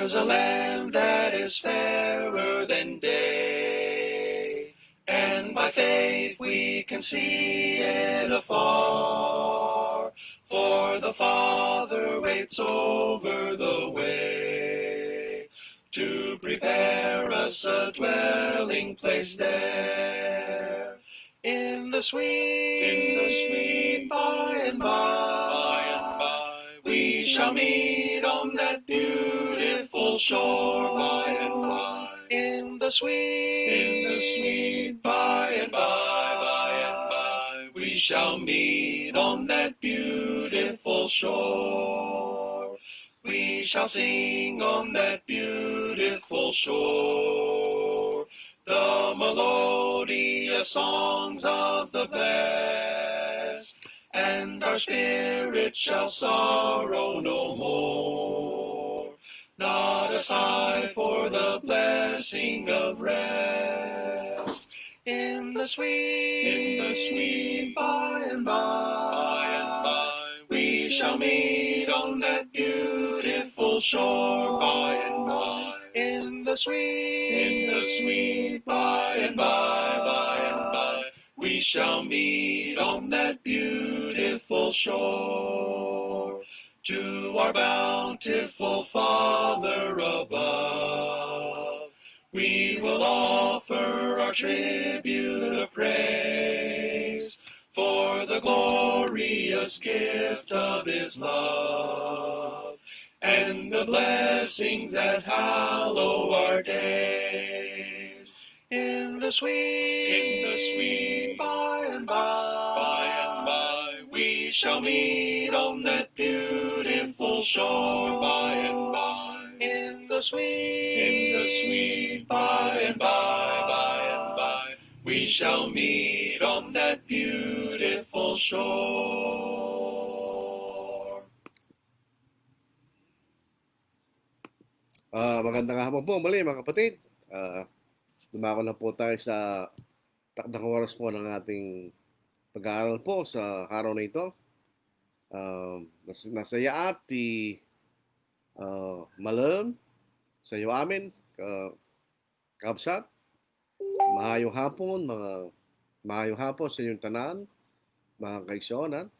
There's a land that is fairer than day, and by faith we can see it afar, for the Father waits over the way to prepare us a dwelling place there. In the sweet by and by, we shall meet on that beautiful shore by and by. In the sweet by and by, we shall meet on that beautiful shore. We shall sing on that beautiful shore the melodious songs of the blessed, and our spirit shall sorrow no more. Not a sigh for the blessing of rest. In the sweet by and by, we shall meet on that beautiful shore by and by. In the sweet by and by, we shall meet on that beautiful shore. To our bountiful Father above, we will offer our tribute of praise for the glorious gift of His love and the blessings that hallow our days. In the sweet by and by, we shall meet on that beautiful shore by and by. In the sweet by and by, we shall meet on that beautiful shore. Magandang hapon po muli mga kapatid. Dumako na po tayo sa takdang oras po ng ating pag-aaral po sa araw na ito. Nasa yaat ti malam sa iyo amin, kabsat. Mahayong hapon sa inyong tanan, mga kaigsonan.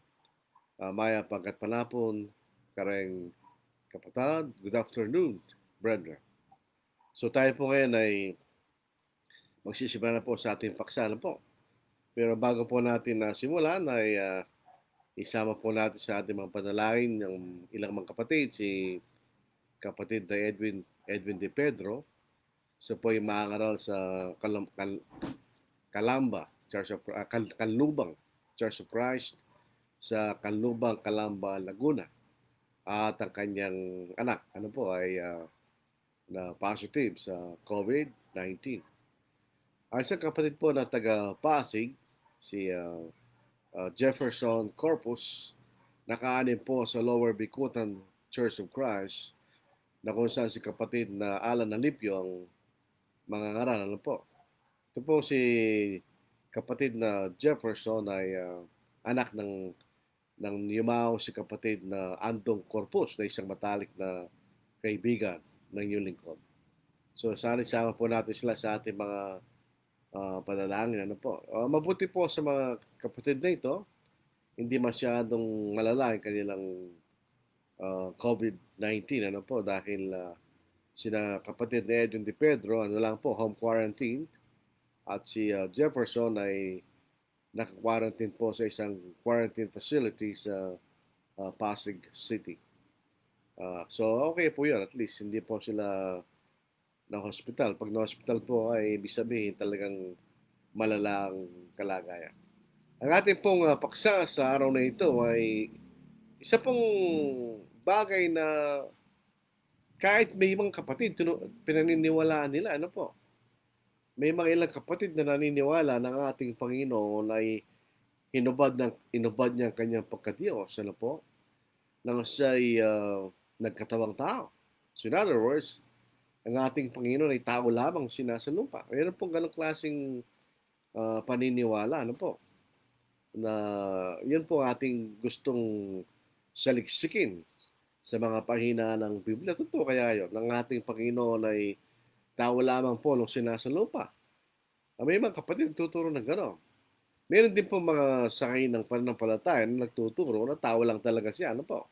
Maya pagkat panapon, kareng kapatid, good afternoon, brother. So tayo po ngayon ay magsisimula na po sa ating paksa na po. Pero bago po natin na simulan ay isama po natin sa ating mga panalangin ng ilang mga kapatid, si kapatid na Edwin De Pedro. Siya po ay maangaral sa Kanlubang Church of Christ sa Kanlubang, Calamba, Laguna. At ang kanyang anak, ay na positive sa COVID-19. Ang isang kapatid po na taga Pasig, si Jefferson Corpus, nakaanin po sa Lower Bicutan Church of Christ, na kung saan si kapatid na Alan Alipio ang mga ngaral. Po? Ito po si kapatid na Jefferson ay anak ng yumao si kapatid na Andong Corpus, na isang matalik na kaibigan ng inyong lingkod. So sana isama po natin sila sa ating mga panalangin. Mabuti po sa mga kapatid na ito, hindi masyadong malala ang kanilang COVID-19 dahil sina kapatid ni Edwin De Pedro lang po home quarantine, at si Jefferson ay naka-quarantine po sa isang quarantine facility sa Pasig City. So okay po yun, at least hindi po sila na hospital. Pag na hospital po ay ibig sabihin talagang malalang kalagayan. Ang ating pong paksa sa araw na ito ay isa pong bagay na kahit may mga kapatid pinaniniwalaan nila, may mga ilang kapatid na naniniwala ng ating Panginoon ay inubad niya ang kanyang pagkadiyos, nang siya'y nagkatawang tao. So in other words, ang ating Panginoon ay tao lamang sinasa lupa. Mayroon pong ganong klaseng paniniwala, na yun po ating gustong saliksikin sa mga pahina ng Biblia. Totoo kaya yun? Ang ating Panginoon ay tao lamang po nung sinasa lupa. May mga kapatid nagtuturo ng gano'n. Meron din po mga sakay ng pananampalataya na nagtuturo na tao lang talaga siya. Ano po?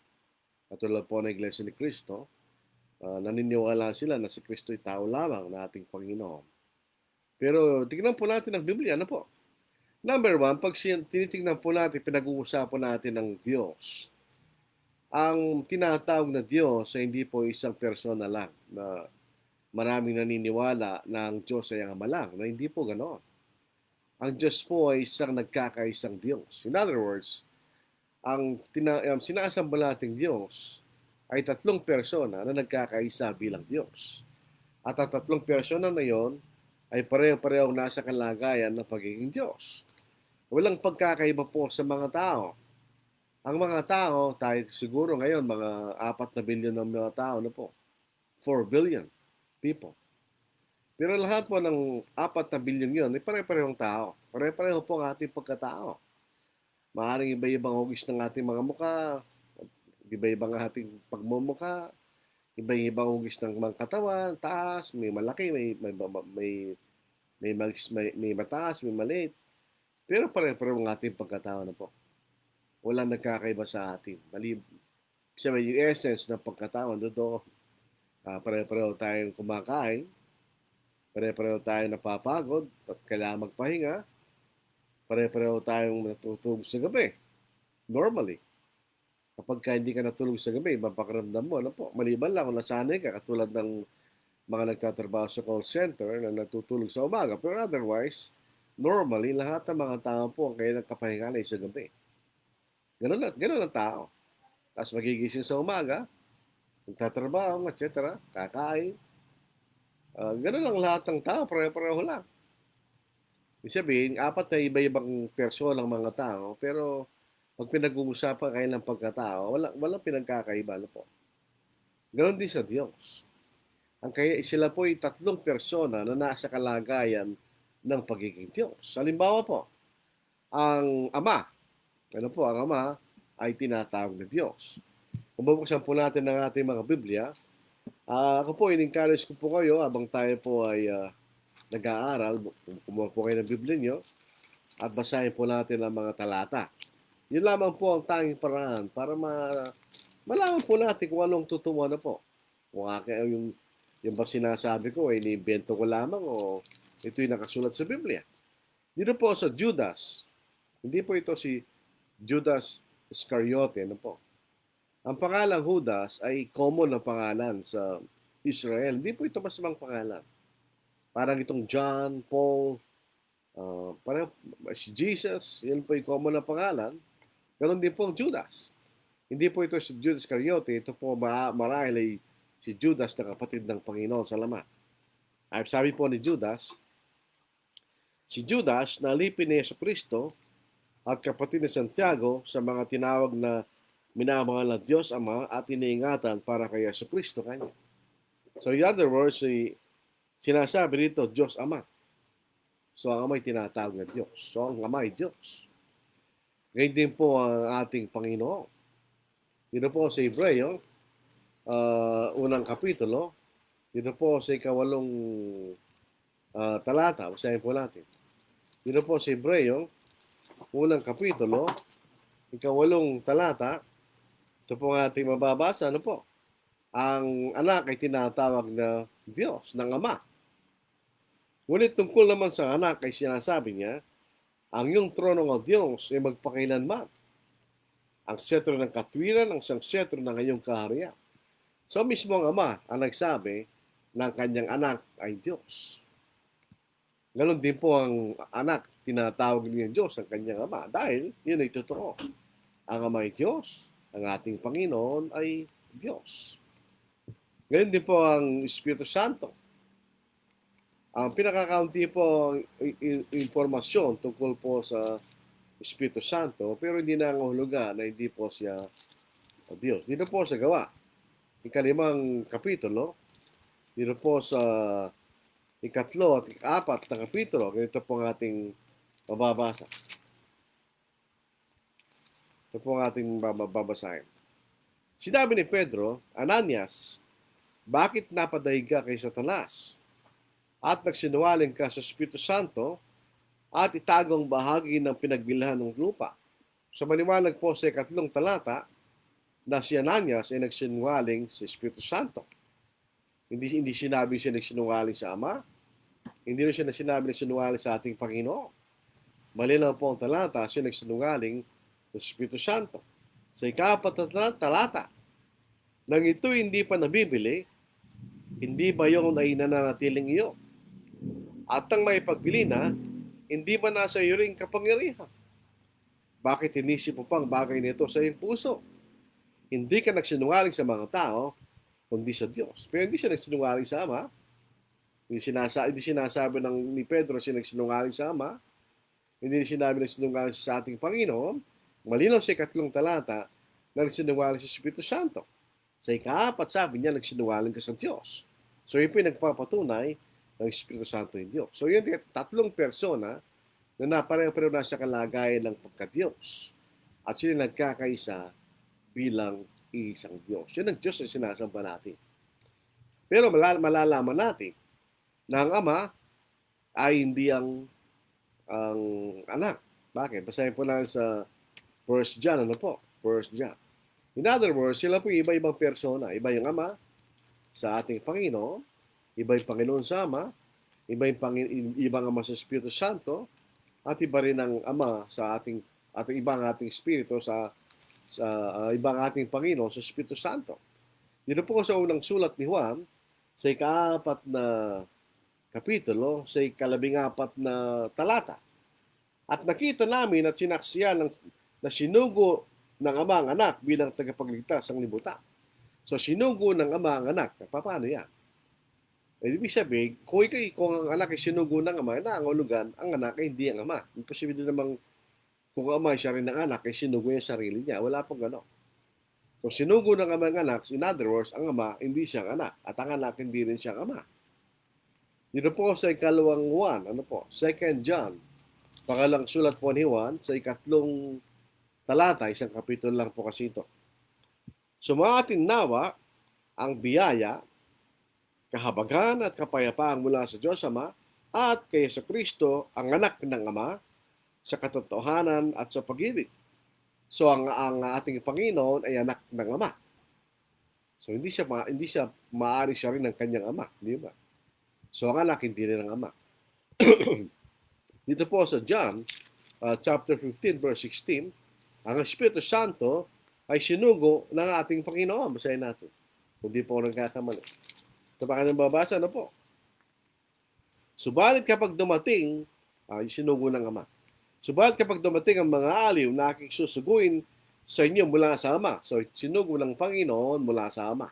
Katulad po ng Iglesia ni Cristo, naniniwala sila na si Kristo ay tao lamang na ating Panginoon. Pero tignan po natin ang Biblia. Ano po? Number one, pag tinitingnan po natin, pinag-uusapan natin ng Diyos. Ang tinatawag na Diyos ay hindi po isang persona lang na maraming naniniwala na ang Diyos ay ang Ama lang, na hindi po ganoon. Ang Diyos po ay isang nagkakaisang Diyos. In other words, ang sinasamba nating Diyos ay tatlong persona na nagkakaisa bilang Diyos. At ang tatlong persona na yon ay pareho-parehong nasa kalagayan ng pagiging Diyos. Walang pagkakaiba po sa mga tao. Ang mga tao, tayo siguro ngayon, mga 4 na bilyon ng mga tao na po. 4 billion people. Pero lahat po ng 4 na bilyon yun, ay pare-parehong tao. Pare-pareho po ang ating pagkatao. Maaaring iba-ibang hugis ng ating mga mukha, iba-ibang ating pagmumukha, iba-ibang hugis ng mga katawan, taas, may malaki, may mataas, may maliit. Pero pare-pareho ang ating pagkatao na po. Walang nagkakaiba sa atin. Siya may yung essence ng pagkatao doon. Pare-pareho tayong kumakain, pare-pareho tayong napapagod at kailangan magpahinga, pare-pareho tayong natutulog sa gabi. Normally. Kapag hindi ka natulog sa gabi, ibang pakiramdam mo. Ano po? Maliban lang kung nasanay ka, katulad ng mga nagtatrabaho sa call center na natutulog sa umaga. Pero otherwise, normally, lahat ng mga tao po ang kaya nagkapahinga sa gabi. Ganun ang tao. Tapos magigising sa umaga, magtatrabaho, etc., kakain. Ganun lang lahat ng tao, pareho-pareho lang. Ibig sabihin, 4 na iba-ibang persona ng mga tao, pero pag pinag-uusapan kayo ng pagkatao, walang pinagkakaiba. Ano po? Ganon din sa Diyos. Sila po ay tatlong persona na nasa kalagayan ng pagiging Diyos. Halimbawa po, ang Ama. Ano po, ang Ama ay tinatawag na Diyos. Kung bubuksan po natin ang ating mga Biblia, ako po, in-encourage ko po kayo habang tayo po ay nag-aaral, kumuha po kayo ng Biblia nyo at basahin po natin ang mga talata. Yun lamang po ang tanging paraan para malaman po natin kung anong totoo na po. Kung yung ba sinasabi ko ay iniimbento ko lamang o ito'y nakasulat sa Biblia. Dito po sa Judas, hindi po ito si Judas Iscariote. Ano po? Ang pangalang Judas ay common na pangalan sa Israel. Hindi po ito masamang pangalan. Parang itong John, Paul, parang si Jesus, yan po yung common na pangalan. Ganon din po ang Judas. Hindi po ito si Judas Iscariote, ito po marahil ay si Judas na kapatid ng Panginoon sa laman. Ay sabi po ni Judas, si Judas na alipin ni Jesucristo at kapatid ni Santiago sa mga tinawag na minamahal ng Diyos Ama at iniingatan para kay Jesucristo kanya. So in other words, sinasabi dito, Diyos Ama. So ang Ama ay tinatawag na Diyos. So ang Ama ay Diyos. Ngayon din po ang ating Panginoon. Dito po sa Hebreo, unang kapitulo, dito po sa 8 talata, basahin po natin. Dito po sa Hebreo, unang kapitulo, 8 talata, ito po ang ating mababasa, ano po? Ang anak ay tinatawag na Diyos, ng Ama. Ngunit tungkol naman sa anak ay sinasabi niya, ang iyong trono ng Diyos ay magpakailanman. Ang siyetro ng katwiran, ang siyang siyetro ng iyong kaharian. So mismo ang Ama ang nagsabi ng kanyang anak ay Diyos. Ganon din po ang anak, tinatawag niya Diyos ang kanyang Ama. Dahil yun ay totoo. Ang Ama ay Diyos, ang ating Panginoon ay Diyos. Ganon din po ang Espiritu Santo. Ang pinakakaunti po impormasyon tungkol po sa Espiritu Santo, pero hindi na ang hulugan na hindi po siya Diyos. Dito po sa Gawa, 5 kapitulo, dito po sa 3 at 4 na kapitulo, ganito po ang ating mababasa. Ito po ang ating babasahin. Sinabi ni Pedro, Ananias, bakit napadaig ka kay Satanas? At nagsinungaling ka sa Espiritu Santo at itagong bahagi ng pinagbilhan ng lupa. Sa maliwanag po sa 3 talata na si Ananias ay nagsinungaling sa Espiritu Santo. Hindi sinabi siya nagsinungaling sa Ama. Hindi rin siya sinabi nagsinungaling sa ating Panginoon. Malinaw po ang talata, siya nagsinungaling sa Espiritu Santo. Sa 4 na talata, nang ito hindi pa nabibili, hindi ba yun ay nananatiling iyo? At ang may pagbili na, hindi ba nasa iyo rin kapangyarihan? Bakit inisip mo pang bagay nito sa iyong puso? Hindi ka nagsinungaling sa mga tao, kundi sa Diyos. Pero hindi siya nagsinungaling sa Ama. Hindi sinasabi ni Pedro siya nagsinungaling sa Ama. Hindi sinabi nagsinungaling sa ating Panginoon. Malinaw sa 4 talata na nagsinungaling sa Espiritu Santo. Sa 4 sabi niya nagsinungaling ka sa Diyos. So yun po yung nagpapatunay ng Espiritu Santo yung Diyos. So yun 3 persona na napareho-pareho na sa kalagayan ng pagka-Diyos. At sila nagkakaisa bilang isang Diyos. Yun ang Diyos na sinasamba natin. Pero malalaman natin na ang Ama ay hindi ang anak. Bakit? Basahin po natin sa 1 John. Ano po? 1 John. In other words, sila po iba-ibang persona. Iba yung Ama sa ating Panginoon, iba yung Panginoon sa Ama, ibang Ama sa Espiritu Santo, at iba rin ang Ama sa ibang ating Espiritu sa ibang ating Panginoon sa Espiritu Santo. Dito po sa unang sulat ni Juan, sa 4 na kapitulo, sa 14 na talata. At nakita namin at sinaksiyan na sinugo ng Ama ang anak bilang tagapagligtas ng libutan. So sinugo ng Ama ang anak. Paano yan? Ibig sabihin, kung ang anak ay sinugo ng Ama, nangangulugan, ang anak ay hindi ang Ama. Imposible namang kung ang Ama siya rin ng anak, ay sinugo yung sarili niya. Wala pong gano'n. Kung sinugo ng Ama ang anak, in other words, ang Ama hindi siyang anak. At ang anak hindi rin siyang Ama. Dito po sa 2 Juan, 2 John, pangalang sulat po ni Juan, sa 3 talata, isang kapitulo lang po kasi ito. Sumating nawa ang biyaya, kahabagan at kapayapaan mula sa Diyos Ama at kay Yesu Kristo, ang anak ng Ama, sa katotohanan at sa pag-ibig. So ang ating Panginoon ay anak ng Ama. So hindi siya maaari siya rin ng kanyang Ama, di ba? So ang anak hindi rin ng Ama. Dito po sa John chapter 15 verse 16, ang Espiritu Santo ay sinugo ng ating Panginoon. Basahin natin. Hindi po nagkakamali. Ito pa kanyang babasa, po? Subalit kapag dumating, sinugo ng Ama. Subalit kapag dumating ang mga aliw na aking susuguin sa inyo mula sa Ama. So, sinugo ng Panginoon mula sa Ama.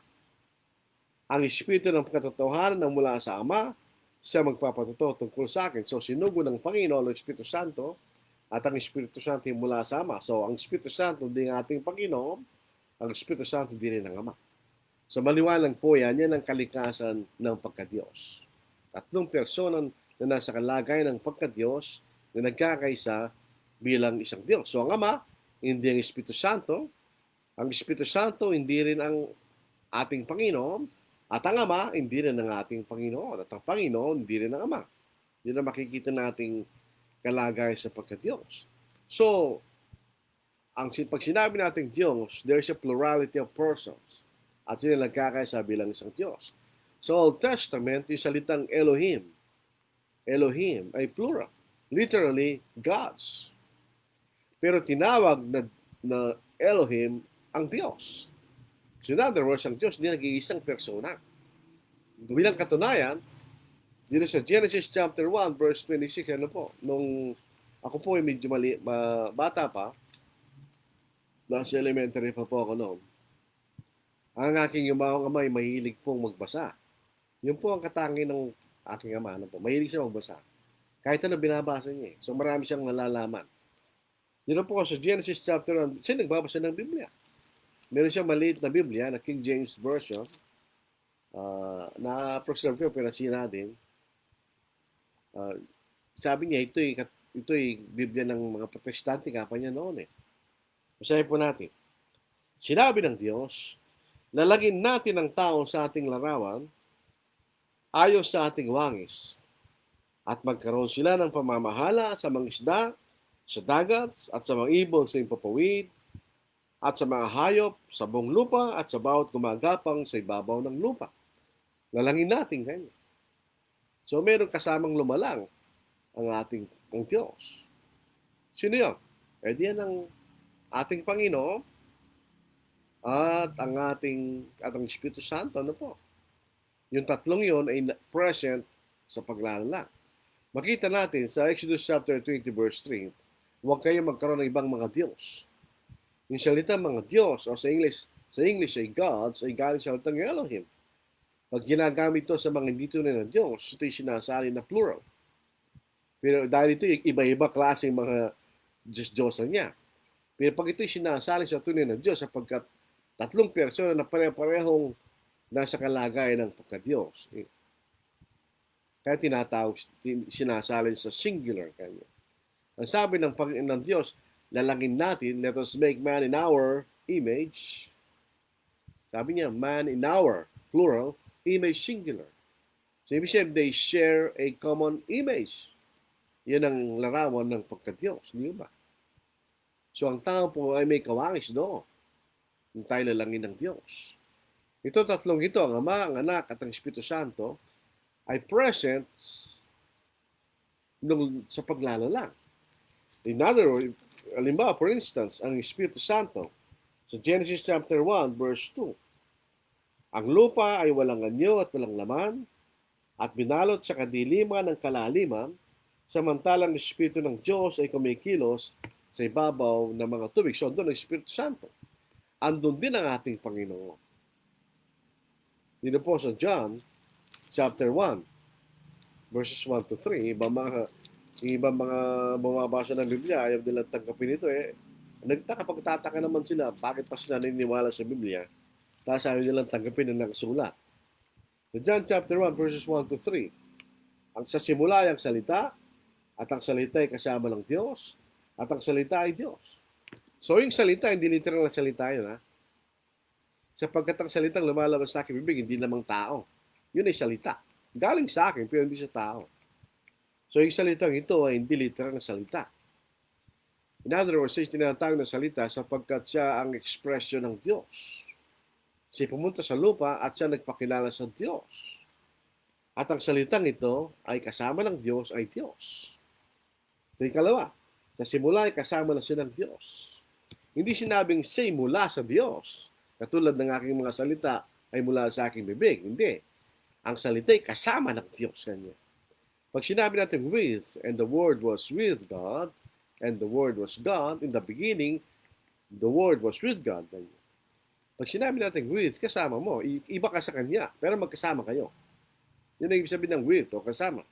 Ang Espiritu ng katotohanan na mula sa Ama, siya magpapatotoo tungkol sa akin. So, sinugo ng Panginoon ang Espiritu Santo at ang Espiritu Santo mula sa Ama. So, ang Espiritu Santo din ang ating Panginoon, ang Espiritu Santo din ng Ama. So, maliwanag po yan ang kalikasan ng pagka-Diyos. 3 persona na nasa kalagayan ng pagka-Diyos na nagkakaisa bilang isang Diyos. So, ang Ama, hindi ang Espiritu Santo. Ang Espiritu Santo, hindi rin ang ating Panginoon. At ang Ama, hindi rin ang ating Panginoon. At ang Panginoon, hindi rin ang Ama. Yun ang makikita nating kalagayan sa pagka-Diyos. So, pag sinabi natin Diyos, there's a plurality of persons. At sila nagkakaisa bilang isang Diyos. Sa Old Testament, yung salitang Elohim. Elohim ay plural. Literally, gods. Pero tinawag na Elohim ang Diyos. So in other words, ang Diyos hindi nag-iisang persona. Bilang katunayan, dito sa Genesis chapter 1, verse 26, nung ako po ay medyo bata pa, nasa elementary pa po ako noon, ang aking yumawang ama ay mahilig pong magbasa. Yun po ang katangi ng aking ama. Mahilig siya magbasa. Kahit ano binabasa niya. So marami siyang nalalaman. Dito po sa Genesis chapter 1, siya nagbabasa ng Biblia. Meron siyang maliit na Biblia na King James Version na preserve ko, pinasira din. Sabi niya, ito'y Biblia ng mga protestante kapa niya noon eh. Basahin po natin. Sinabi ng Diyos, Lalagin natin ang tao sa ating larawan, ayon sa ating wangis, at magkaroon sila ng pamamahala sa mga isda, sa dagat, at sa mga ibon sa impapawid, at sa mga hayop sa buong lupa, at sa bawat gumagapang sa ibabaw ng lupa. Lalangin natin kanya. So, meron kasamang lumalang ang Diyos. Sino yun? Eh, di yan ang ating Panginoon at ang Espiritu Santo. Ano po? Yung tatlong yon ay present sa paglalala. Makita natin sa Exodus chapter 20 verse 3, huwag kayo magkaroon ng ibang mga Diyos. Yung salita mga Diyos o sa English ay gods ay galing sa salitang Elohim. Pag ginagamit ito sa mga hindi tunay na Diyos, ito'y sinasali na plural. Pero dahil ito yung iba-iba klaseng mga Diyos niya. Pero pag ito'y sinasali sa tunay na Diyos sapagkat tatlong persona na pare-parehong nasa kalagayan ng pagka-Diyos. Kaya sinasalin sa singular kanya. Ang sabi ng Diyos, lalangin natin, let us make man in our image. Sabi niya, man in our, plural, image singular. So, ibig sabihin, they share a common image. Yan ang larawan ng pagka-Diyos, di ba? So, ang tao po ay may kawangis doon. Yung tayo lalangin ng Diyos. Ito tatlong ito, ang Ama, ang Anak, at ang Espiritu Santo, ay present sa paglalalang. In other words, halimbawa, for instance, ang Espiritu Santo, sa Genesis chapter 1, verse 2, ang lupa ay walang anyo at walang laman, at binalot sa kadiliman ng kalaliman, samantalang ang Espiritu ng Diyos ay kumikilos sa ibabaw ng mga tubig. So, doon ang Espiritu Santo. Andun din ang ating Panginoon. Dito po sa John, chapter 1, verses 1 to 3, ibang mga bumabasa ng Biblia, ayaw nilang tanggapin ito pagtataka naman sila, bakit pa sila naniniwala sa Biblia, tapos ayaw nilang tanggapin ang nakasulat. So John chapter 1, verses 1 to 3, ang sa simula ay ang salita, at ang salita ay kasama ng Diyos, at ang salita ay Diyos. So yung salita, hindi literal na salita yun, ha? Sapagkat ang salitang lumalabas sa aking bibig, hindi namang tao. Yun ay salita. Galing sa akin, pero hindi sa tao. So, yung salitang ito ay hindi literal na salita. In other words, siya tinatawag na salita sapagkat siya ang expression ng Diyos. Siya pumunta sa lupa at siya nagpakilala sa Diyos. At ang salitang ito ay kasama ng Diyos ay Diyos. So, ikalawa, sa simula ay kasama na siya ng Diyos. Hindi sinabing siya'y mula sa Diyos. Katulad ng aking mga salita ay mula sa aking bibig. Hindi. Ang salita ay kasama ng Diyos kanya. Pag sinabi natin with, and the Word was with God, and the Word was God, in the beginning, the Word was with God. Pag sinabi natin with, kasama mo, iba ka sa Kanya, pero magkasama kayo. Yun ang ibig sabihin ng with o kasama.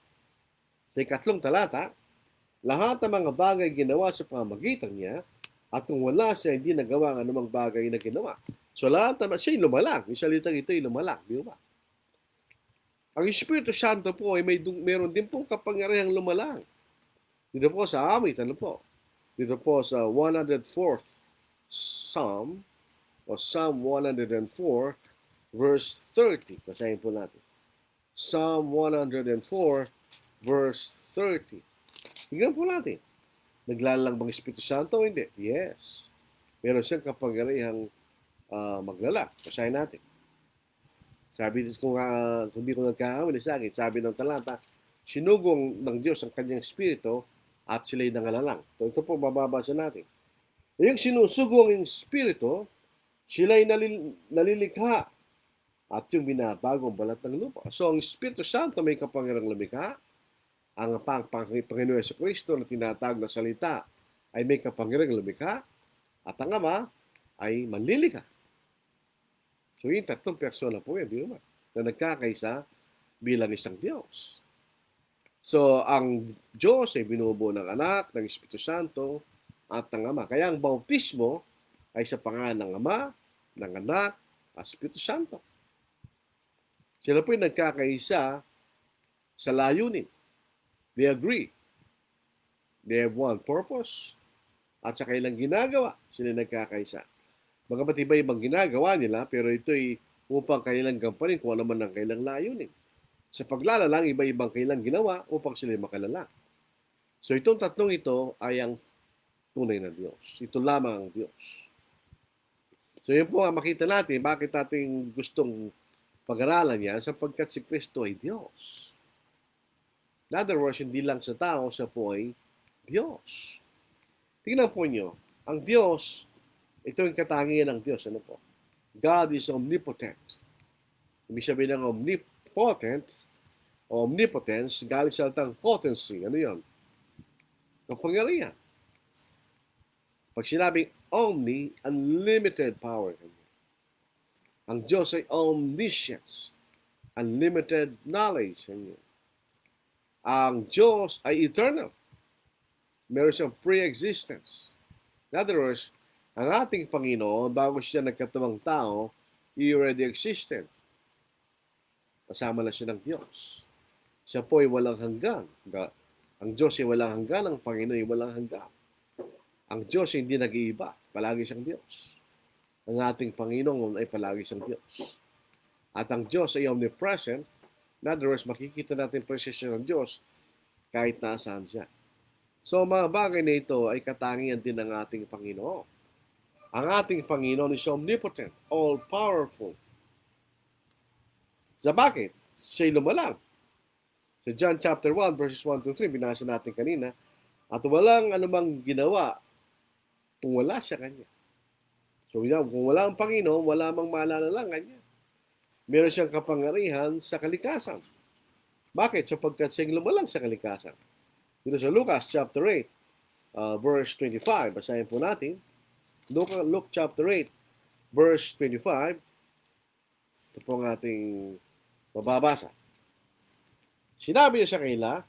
Sa ikatlong talata, lahat ng mga bagay ginawa sa pamamagitan niya, at kung wala siya, hindi nagawa ang anumang bagay na ginawa. So lahat naman, siya'y lumalang. Yung salitang ito ay lumalang. Di ba? Ang Espiritu Santo po ay meron din pong kapangyarihang lumalang. Dito po sa awit, ano po? Dito po sa 104th Psalm, o Psalm 104, verse 30. Basahin po natin. Psalm 104, verse 30. Tingnan po natin. Naglalang bang Espiritu Santo o hindi? Yes. Meron siyang kapangyarihang maglala. Basahin natin. Sabi kung hindi ko nagkakamali sa akin, sabi ng talata, sinugong ng Diyos ang kanyang espiritu at sila'y nangalalang. So ito po bababasa natin. Yung sinusugong yung espiritu, sila'y nalilikha at yung binabagong balat ng lupa. So ang Espiritu Santo may kapangyarang lumikha. Ang Panginoon Yesu Cristo na tinatawag na salita ay may kapangyarang lumikha. At ang Ama ay manlilikha. So yung tatlong persona po yan, di ba? Na nagkakaisa bilang isang Diyos. So ang Diyos ay binubuo ng Anak, ng Espiritu Santo, at ng Ama. Kaya ang bautismo ay sa pangalan ng Ama, ng Anak, at Espiritu Santo. Sila po ay nagkakaisa sa layunin. They agree. They have one purpose. At sa kailang ginagawa, sila nagkakaisa. Bagamat iba-ibang ginagawa nila, pero ito'y upang kanilang gampanin kung ano man ang kailang layunin. Sa paglalalang, iba-ibang kailang ginawa upang sila makalala. So itong tatlong ito ay ang tunay na Diyos. Ito lamang ang Diyos. So yun po ang makita natin, bakit natin gustong pag-aralan yan, sapagkat si Kristo ay Diyos. In other words, hindi lang sa tao, siya po ay Diyos. Tingnan po nyo, ang Diyos, ito yung katangian ng Diyos. Ano po? God is omnipotent. Ibig sabihin ng omnipotent o omnipotence, galing sa salitang potency. Ano yun? Kapangyarihan. Pag sinabing omni, unlimited power. Ang Diyos ay omniscience, unlimited knowledge. Ang Diyos ay eternal. Meron siyang pre-existence. In other words, ang ating Panginoon, bago siya nagkatawang tao, he already existed. Kasama na siya ng Diyos. Siya po ay walang hanggan. Ang Diyos ay walang hanggan, ang Panginoon ay walang hanggan. Ang Diyos ay hindi nag-iiba. Palagi siyang Diyos. Ang ating Panginoon ay palagi siyang Diyos. At ang Diyos ay omnipresent. In other words, makikita natin presensya ng Diyos kahit nasaan siya. So, mga bagay na ito ay katangian din ng ating Panginoon. Ang ating Panginoon is omnipotent, all-powerful. Sa bakit? Siya'y lumalang. Sa John chapter 1, verses 1 to 3, binasa natin kanina, at walang anumang ginawa kung wala siya kanya. So, kung wala ang Panginoon, wala mang malalalangan niya. Meron siyang kapangyarihan sa kalikasan. Bakit? Sapagkat siyang lumalang sa kalikasan. Dito sa Lucas chapter 8, verse 25, basahin po natin. Luke chapter 8, verse 25. Ito po ang ating mababasa. Sinabi niya sa kanila,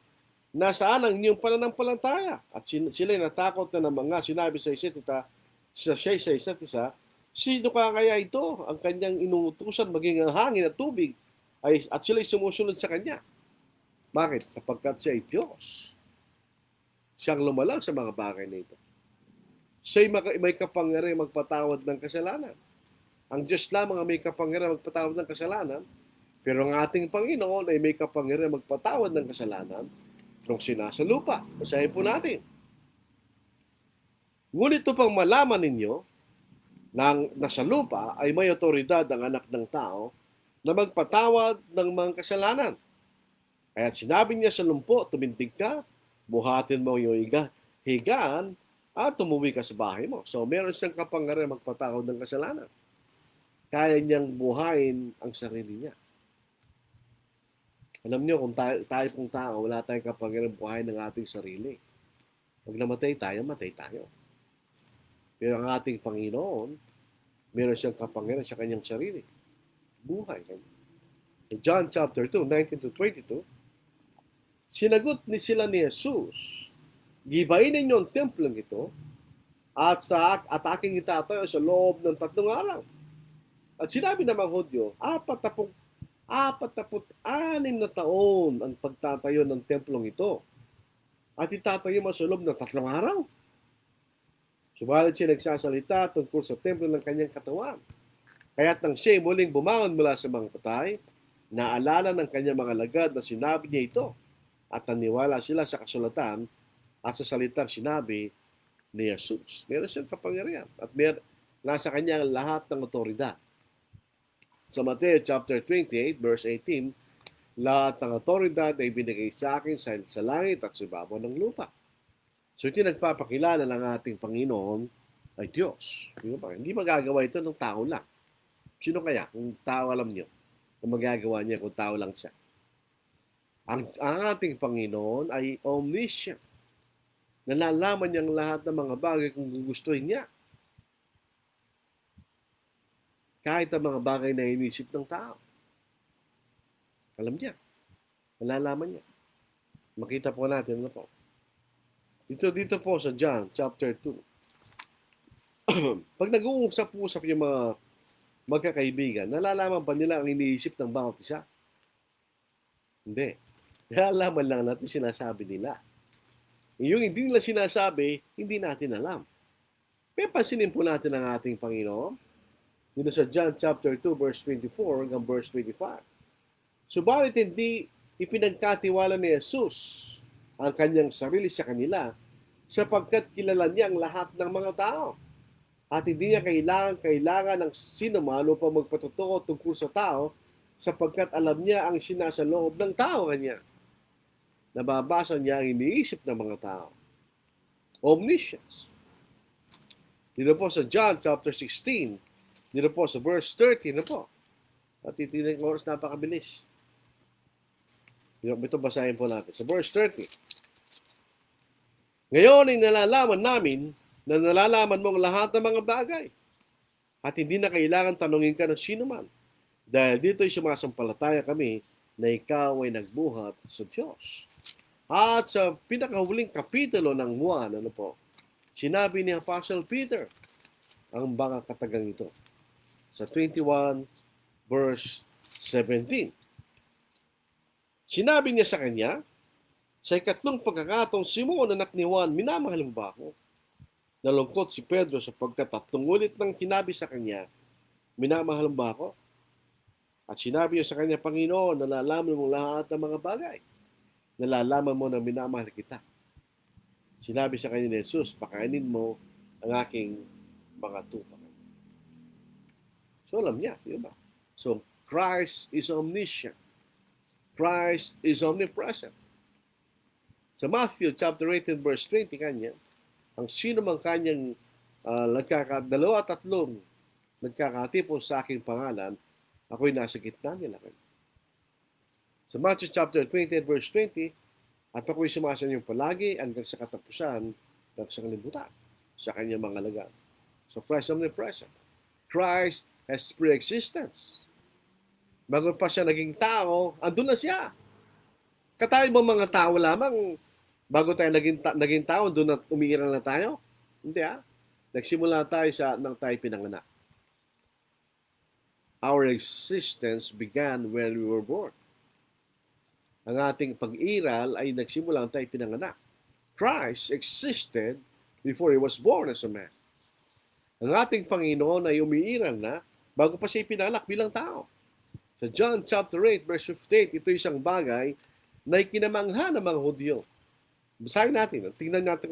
nasaan ang inyong pananampalataya? At sila'y natakot na ng mga sinabi sa isa't isa, sino ka kaya ito? Ang kanyang inuutusan maging ang hangin at tubig at sila'y sumusunod sa kanya. Bakit? Sapagkat siya ay Diyos. Siyang lumalang sa mga bagay na ito. Siya'y may kapangyarihan magpatawad ng kasalanan. Ang Diyos lamang ang may kapangyarihan magpatawad ng kasalanan, pero ang ating Panginoon ay may kapangyarihan magpatawad ng kasalanan kung sinasa lupa. Basahin po natin. Ngunit upang malaman ninyo na nasa lupa ay may otoridad ang anak ng tao na magpatawad ng mga kasalanan. Kaya sinabi niya sa lumpo, tumindig ka, buhatin mo yung higaan, at tumuwi ka sa bahay mo. So, meron siyang kapangyarihan magpatawad ng kasalanan. Kaya niyang buhayin ang sarili niya. Alam niyo, kung tayo pong tao, wala tayong kapangyarihan buhayin ng ating sarili. Pag namatay tayo, matay tayo. Pero ang ating Panginoon, meron siyang kapangyarihan sa kanyang sarili. Buhay. John chapter 2, 19 to 22, sinagot sila ni Jesus, gibayin ninyo ang templong ito at aking itatayo sa loob ng 3 araw. At sinabi namang Hudyo, 46 na taon ang pagtatayo ng templong ito. At itatayo mo sa loob ng 3 araw. Subalit siya nagsasalita tungkol sa templo ng kanyang katawan. Kaya't nang siya muling bumangon mula sa mga patay, naalala ng kanyang mga lagad na sinabi niya ito at naniwala sila sa kasulatan at sa salitang sinabi ni Jesus. Meron siyang kapangyarihan at nasa kanya ang lahat ng otoridad. Sa Mateo chapter 28, verse 18, lahat ng otoridad ay binigay sa akin sa langit at sa ibabaw ng lupa. So ito nagpapakilala ng ating Panginoon ay Diyos. Hindi magagawa ito ng tao lang. Sino kaya? Kung tao, alam niyo, kung magagawa niya kung tao lang siya. Ang ating Panginoon ay omniscient. Nalalaman niyang lahat ng mga bagay kung gugustuhin niya. Kahit ang mga bagay na inisip ng tao. Alam niya. Nalalaman niya. Makita po natin na po. Dito po sa John chapter 2. Pag nag-uusap-usap yung mga magkakaibigan, nalalaman ba nila ang iniisip ng bawat isa? Hindi. Nalalaman lang natin sinasabi nila. Yung hindi nila sinasabi, hindi natin alam. Pero pansinin po natin ang ating Panginoon. Dito sa John chapter 2 verse 24 hanggang verse 25. Subalit hindi ipinagkatiwala ni Jesus ang kanyang sarili sa kanila sapagkat kilala niya ang lahat ng mga tao. At hindi niya kailangan ng sino man upang magpatotoo tungkol sa tao sapagkat alam niya ang sinasaloob ng tao kanya. Nababasa niya ang iniisip ng mga tao. Omniscience. Dito po sa John chapter 16, dito po sa verse 30 na po. At titignan ko oras, napakabilis. Ito basahin po natin. Sa verse 30. Ngayon ay nalalaman namin na nalalaman mo ang lahat ng mga bagay. At hindi na kailangan tanungin ka ng sino man. Dahil dito ay sumasampalataya kami na ikaw ay nagbuhat sa Diyos. At sa pinakahuling kapitulo ng Juan, sinabi ni Apostle Peter ang mga katagang ito. Sa 21 verse 17. Sinabi niya sa kanya, sa ikatlong pagkakataon, Simon, anak ni Juan, minamahal mo ba ako? Nalungkot si Pedro sapagkat tatlong ulit nang sinabi sa kanya, minamahal mo ba ako? At sinabi niya sa kanya, Panginoon, nalalaman mo lahat ng mga bagay. Nalalaman mo na minamahal kita. Sinabi sa kanya ni Jesus, pakainin mo ang aking mga tupa. So alam niya, di ba? So Christ is omniscient. Christ is omnipresent. Sa Matthew chapter 18 verse 20 kanya, ang sino mang kanyang dalawa tatlong nagkakatipon sa aking pangalan, ako'y nasa gitna nila. Sa Matthew chapter 20 verse 20, at ako'y sumasanyong palagi hanggang sa katapusan ng sa kalibutan sa kanyang mga lagang. So Christ omnipresent. Christ has pre-existence. Bago pa siya naging tao, andun na siya. Katayo ba mga tao lamang, bago tayo naging tao, doon na umiiral na tayo? Hindi Nagsimula tayo nang tayo pinanganak. Our existence began when we were born. Ang ating pag-iral ay nagsimula nang tayo pinanganak. Christ existed before He was born as a man. Ang ating Panginoon ay umiiral na bago pa siya ipinanganak bilang tao. Sa John chapter 8 verse 58, ito isang bagay na ikinamangha ng mga Hudyo. Basahin natin. Tingnan natin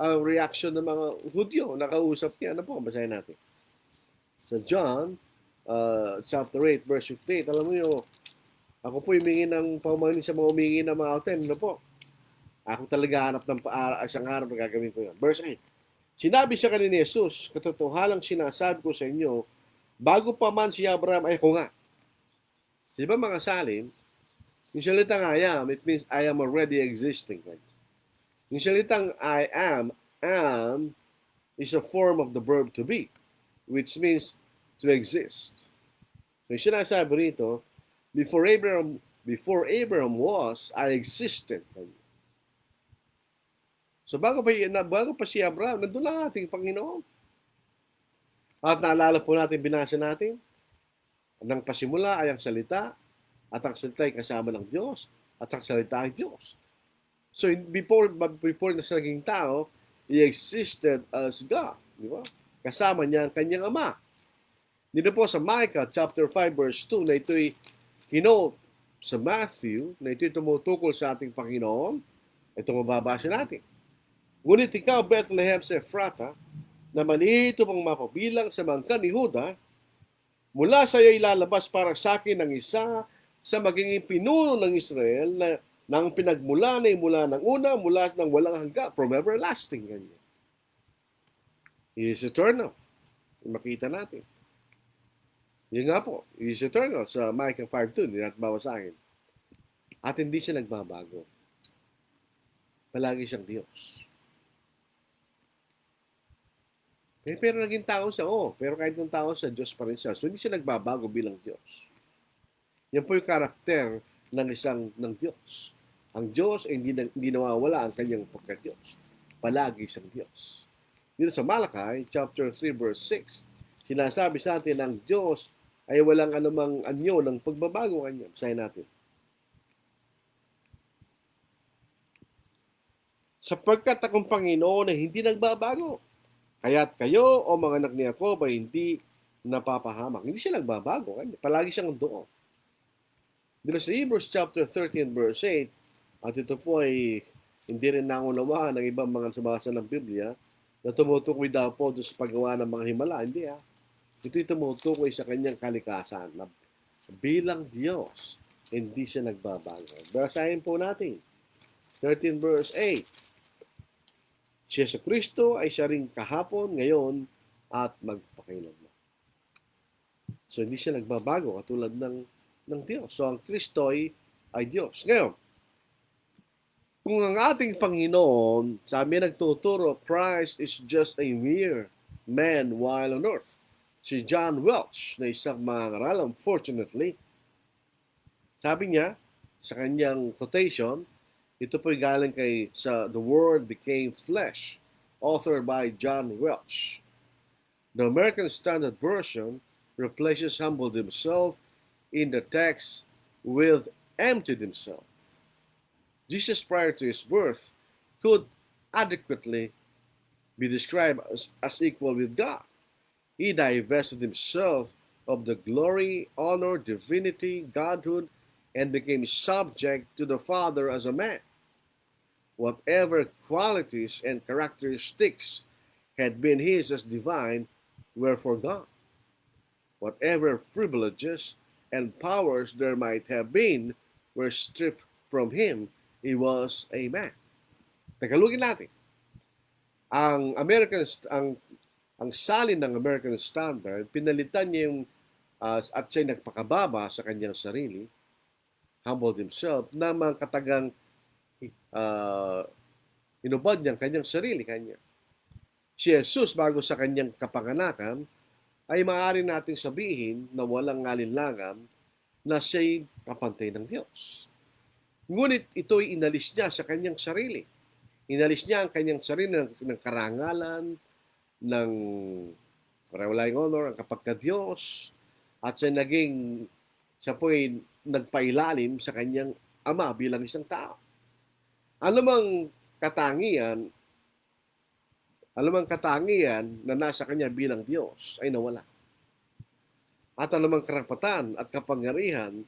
ang reaction ng mga Hudyo. Nakausap niya. Ano po? Basahin natin. Sa John chapter 8 verse 58, alam mo yun, ako po humingi ng paumanhin sa mga humingi ng mga alten. Ano po? Ako talaga hanap ng isang araw na gagawin ko yun. Verse 8. Sinabi sa kanina ni Jesus, katotohalang sinasabi ko sa inyo, bago pa man si Abraham, ay ako nga. Di ba mga salim, yung salitang I am, it means I am already existing. Right? Yung salitang I am is a form of the verb to be, which means to exist. So yung sinasabi rito, before Abraham was, I existed. So bago pa si Abraham, nandun lang ating Panginoon. At naalala po natin, binasa natin, nang pasimula ay ang salita, at ang salita ay kasama ng Diyos, at ang salita ay Diyos. So before na siya naging tao, He existed as God. Di ba? Kasama niya ang kanyang Ama. Dito po sa Micah chapter 5 verse 2 na ito'y kinote sa Matthew, na ito'y tumutukol sa ating Panginoon. Ito mababasa natin. Ngunit ikaw, Bethlehem sa Ephrata, na manito pang mapabilang sa mangka ni Huda, mula sa iyo ilalabas para sa akin ng isa sa magiging pinuno ng Israel na nang pinagmula na mula ng una, mula ng walang hanggan, from everlasting. Ganyan. He is eternal. Makita natin. Yun nga po, He is eternal sa Micah 5:2, hindi natin bawasahin. At hindi siya nagbabago. Palagi siyang Diyos. Pero naging tao siya, pero kahit ng tao siya, Diyos pa rin siya. So hindi siya nagbabago bilang Diyos. Yan po yung karakter ng Diyos. Ang Diyos ay hindi nawawala ang kanyang pagka-Diyos. Palagi siyang Diyos. Dito sa Malakay, chapter 3, verse 6, sinasabi sa atin ang Diyos ay walang anumang anyo ng pagbabago kanya. Basahin natin. Sapagkat akong Panginoon ay hindi nagbabago. Kaya't kayo, o mga anak ni Jacob, ay hindi napapahamak. Hindi siya nagbabago. Palagi siyang doon. Dito sa Hebrews chapter 13 verse 8, at ito po ay hindi rin nangunawaan ng ibang mga sabasa ng Biblia na tumutukoy daw po doon sa paggawa ng mga himala. Hindi Ito'y tumutukoy sa kanyang kalikasan na bilang Diyos, hindi siya nagbabago. Basahin po natin. 13 verse 8. Si Yesu Kristo ay siya ring kahapon, ngayon, at magpakailanman. So, hindi siya nagbabago katulad ng Diyos. So, ang Kristo ay Diyos. Ngayon, kung ang ating Panginoon, sabi nagtuturo, Christ is just a mere man while on earth. Si John Welch, na isang mangaral, unfortunately, sabi niya, sa kanyang quotation, ito po'y galing sa The Word Became Flesh, authored by John Welch. The American Standard Version replaces humbled himself in the text with emptied himself. Jesus prior to his birth could adequately be described as equal with God. He divested himself of the glory, honor, divinity, godhood, and became subject to the Father as a man. Whatever qualities and characteristics had been his as divine were for God. Whatever privileges and powers there might have been were stripped from him. He was a man. Tagalogin natin. Ang salin ng American Standard, pinalitan niya yung at siya nagpakababa sa kanyang sarili, humbled himself, na mga katagang inubad niya ang kanyang sarili kanya. Si Jesus, bago sa kanyang kapanganakan, ay maaari nating sabihin na walang alinlangan na siya'y kapantay ng Diyos. Ngunit ito'y inalis niya sa kanyang sarili. Inalis niya ang kanyang sarili ng karangalan, ng karawalaing honor, ang kapagka-Diyos, at siya po'y nagpailalim sa kanyang ama bilang isang tao. Anumang katangian na nasa kanya bilang Diyos ay nawala. At anumang karapatan at kapangyarihan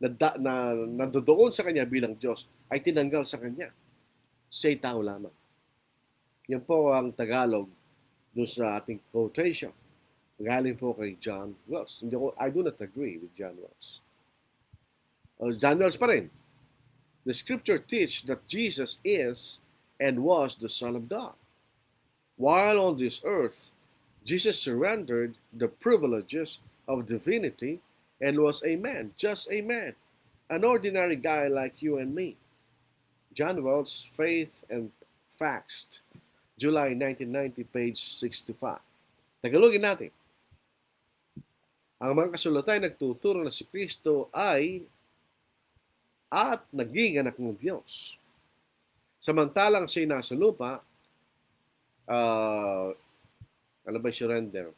na nandoon sa kanya bilang Diyos ay tinanggal sa kanya. Siya'y tao lamang. Yan po ang Tagalog doon sa ating quotation. Galing po kay John Wells. I do not agree with John Wells. John Wells pa rin. The scripture teach that Jesus is and was the Son of God. While on this earth, Jesus surrendered the privileges of divinity and was a man, just a man, an ordinary guy like you and me. John Wells, Faith and Facts, July 1990, page 65. Tagalogin natin. Ang mga kasulatan nagtuturo na si Kristo ay at naging anak ng Diyos. Samantalang siya nasa lupa, surrender?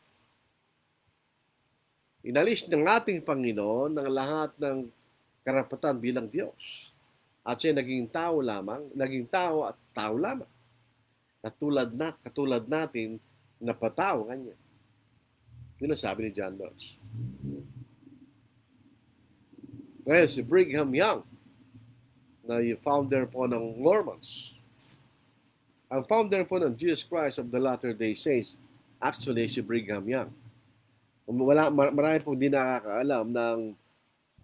Inalis ng ating Panginoon ng lahat ng karapatan bilang Diyos. At siya naging tao lamang, naging tao at tao lamang. Katulad natin na patao kanya. Yun ang sabi ni John Wells. Ngayon, si Brigham Young, na yung founder po ng Mormons. Ang founder po ng Jesus Christ of the Latter-day Saints, actually si Brigham Young. Marami pong hindi nakakaalam ng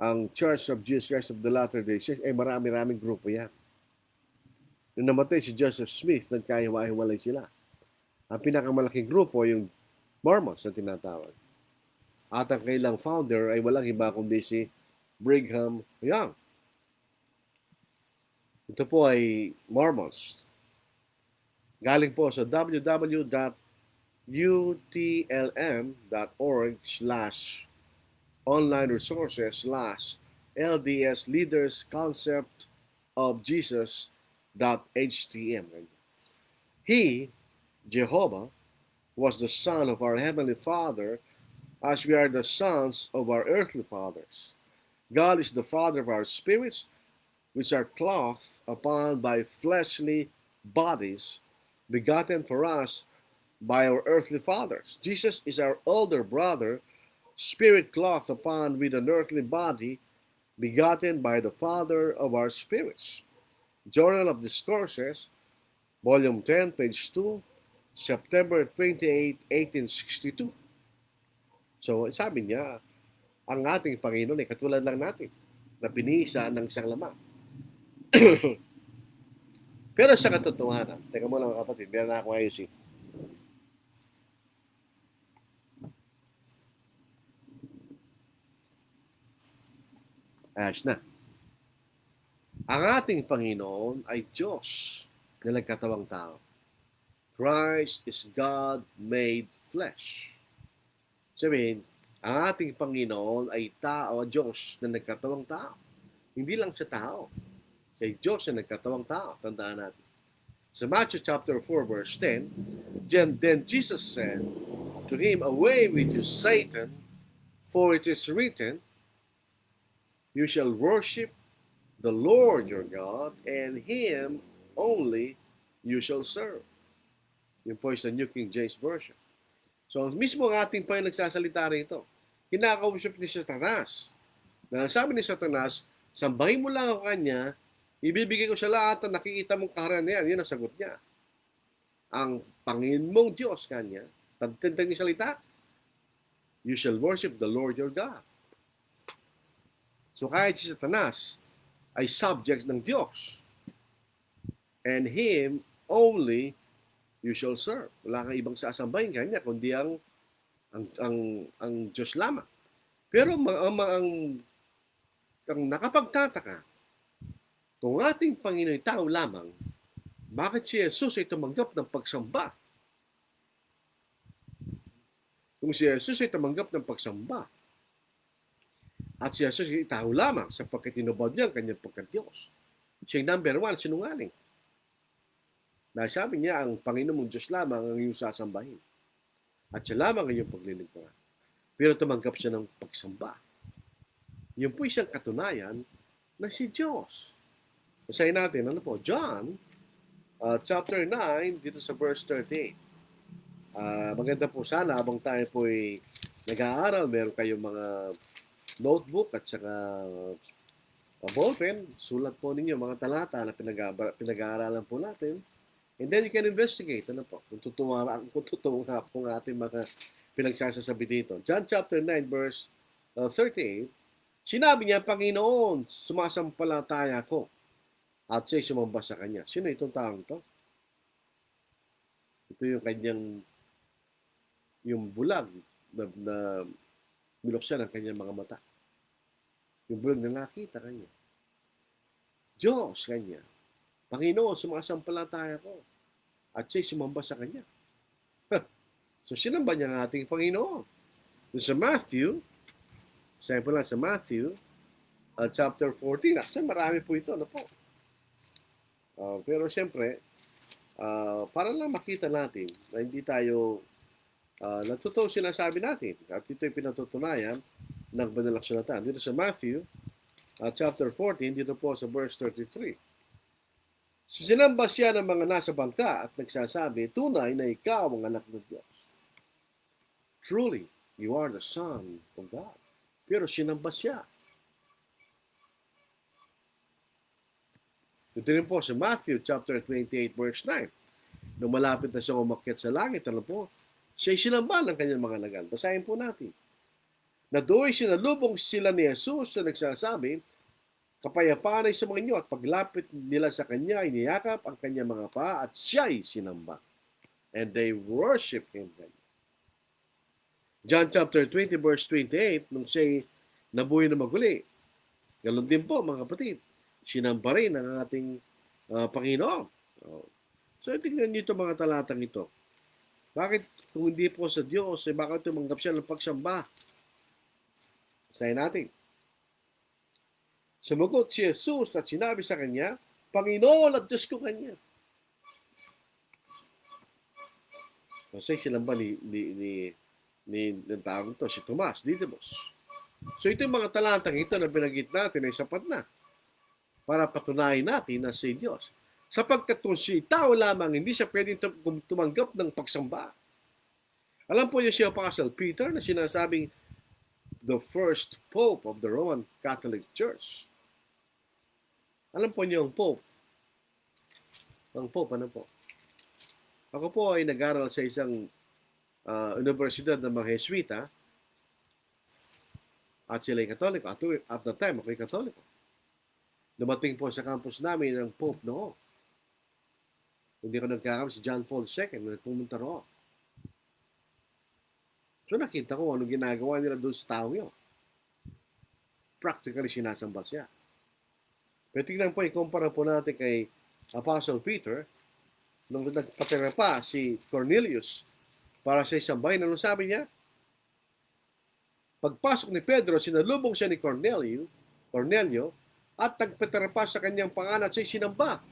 ang Church of Jesus Christ of the Latter-day Saints ay marami-raming grupo yan. Nung namatay si Joseph Smith, nagkahiwa-hiwalay sila. Ang pinakamalaking grupo yung Mormons na tinatawag. At ang kailang founder ay walang iba kundi si Brigham Young. Ito po ay Mormons. Galing po sa www.utlm.org/online resources/LDS Leaders Concept of Jesus.htm. He, Jehovah, was the Son of our Heavenly Father as we are the sons of our earthly fathers. God is the Father of our spirits, which are clothed upon by fleshly bodies, begotten for us by our earthly fathers. Jesus is our older brother spirit clothed upon with an earthly body, begotten by the Father of our spirits. Journal of Discourses, Volume 10, page 2, September 28, 1862. So, sabi niya, ang ating Panginoon ay katulad lang natin na pinisa ng isang lamang. Pero sa katotohanan, teka muna mga kapatid, meron na akong ayusin. Ayos na. Ang ating Panginoon ay Diyos na nagkatawang tao. Christ is God made flesh. Sabihin, ang ating Panginoon ay tao, Diyos na nagkatawang tao. Hindi lang siya tao. Siya Diyos na nagkatawang tao. Tandaan natin. Sa Matthew chapter 4 verse 10, Then Jesus said to him, Away with you, Satan, for it is written, You shall worship the Lord your God, and Him only you shall serve. Yun po sa New King James Version. So, mismo ang ating Panginoon nagsasalita rito. Kinakausap ni Satanas. Na sabi ni Satanas, sambahin mo lang ako kanya, ibibigay ko sa lahat na nakikita mong kaharian na yan. Yan ang sagot niya. Ang Panginoon mong Diyos kanya, tantang ni salita, you shall worship the Lord your God. So, kahit si Satanas ay subject ng Diyos, and Him only you shall serve. Wala kang ibang sasambahin kanya kundi ang Diyos lamang. Pero ang nakapagtataka, kung ating Panginoon ay tao lamang, bakit si Jesus ay tumanggap ng pagsamba? Kung si Jesus ay tumanggap ng pagsamba, at si Jesus ay tao lamang sapagkat tinubad niya ang kanyang pagka-Diyos, siya number one, sinungaling. Dahil sabi niya, ang Panginoon mong Diyos lamang ang iyong sasambahin. At siya lamang ang iyong paglilingkuran. Pero tumanggap siya ng pagsamba. Yun po isang katunayan na si Diyos. Basahin natin, ano po? John, chapter 9, dito sa verse 38. Maganda po sana habang tayo po ay nag-aaral, meron kayong mga notebook at saka ballpen, sulat po ninyo mga talata na pinag-aaralan po natin. And then you can investigate, ano po, kung totoo nga po ang ating mga pinagsasasabi dito. John chapter 9 verse 38, sinabi niya, Panginoon, sumasampalataya ko at siya'y sumamba sa kanya. Sino itong taong to? Ito yung kanyang, yung bulag na binuksan ang kanyang mga mata. Yung bulag na nakita kanya. Diyos kanya. Panginoon, sumasampalataya ko. At siya'y sumamba sa kanya. So, sinamba niya ang ating Panginoon. Sa Matthew, sabi po lang sa Matthew, chapter 14. Actually, marami po ito. Ano po? Pero siyempre, para lang makita natin na hindi tayo natotoo sinasabi natin. At ito'y pinatutunayan ng Banalang Sulatan. Dito sa Matthew, chapter 14, dito po sa verse 33. So, sinamba siya ng mga nasa bangka at nagsasabi, tunay na ikaw ang anak ng Diyos. Truly, you are the Son of God. Pero sinamba siya. Ito rin po sa Matthew chapter 28 verse 9. Nung malapit na siya umakyat sa langit, ano po? Siya'y sinamba ng kanyang mga nagal. Basahin po natin. Na do'y sinalubong sila ni Jesus na nagsasabi, kapayapaan ay sa mga inyo at paglapit nila sa kanya, iniyakap ang kanyang mga paa at siya'y sinamba. And they worship Him. John chapter 20 verse 28, nung siya'y nabuhay na maguli. Galon din po mga kapatid, sinamba rin ang ating Panginoon. So tingnan niyo ito mga talatang ito. Bakit kung hindi po sa Diyos, bakit tumanggap siya ng pagsamba? Sayin natin. Sumagot si Jesus at sinabi sa kanya, Panginoon at Diyos ko kanya. Kasi sinamba ng taong ito, si Tomas, Didymos. So ito yung mga talatang ito na binanggit natin ay sapat na para patunayan natin na si Diyos. Sapagkat kung si tao lamang, hindi siya pwedeng tumanggap ng pagsamba. Alam po niyo si Apostle Peter na sinasabing the first Pope of the Roman Catholic Church. Alam po niyo ang Pope? Ang Pope, ano po? Ako po ay nag-aral sa isang universidad ng mga Jesuita at sila ay Katoliko. At the time, ako'y Katoliko. Dumating po sa campus namin ang Pope noon. Hindi ko nagkakamali si John Paul II na pumunta roon. So nakita ko ano ginagawa nila doon sa tao yun. Practically sinasamba siya. Pero tingnan po, ikumpara po natin kay Apostle Peter, nung nagpatira pa si Cornelius para sa isang bayan, ano sabi niya? Pagpasok ni Pedro, sinalubong siya ni Cornelio, at nagpatira pa sa kanyang pangalan at siya'y sinamba.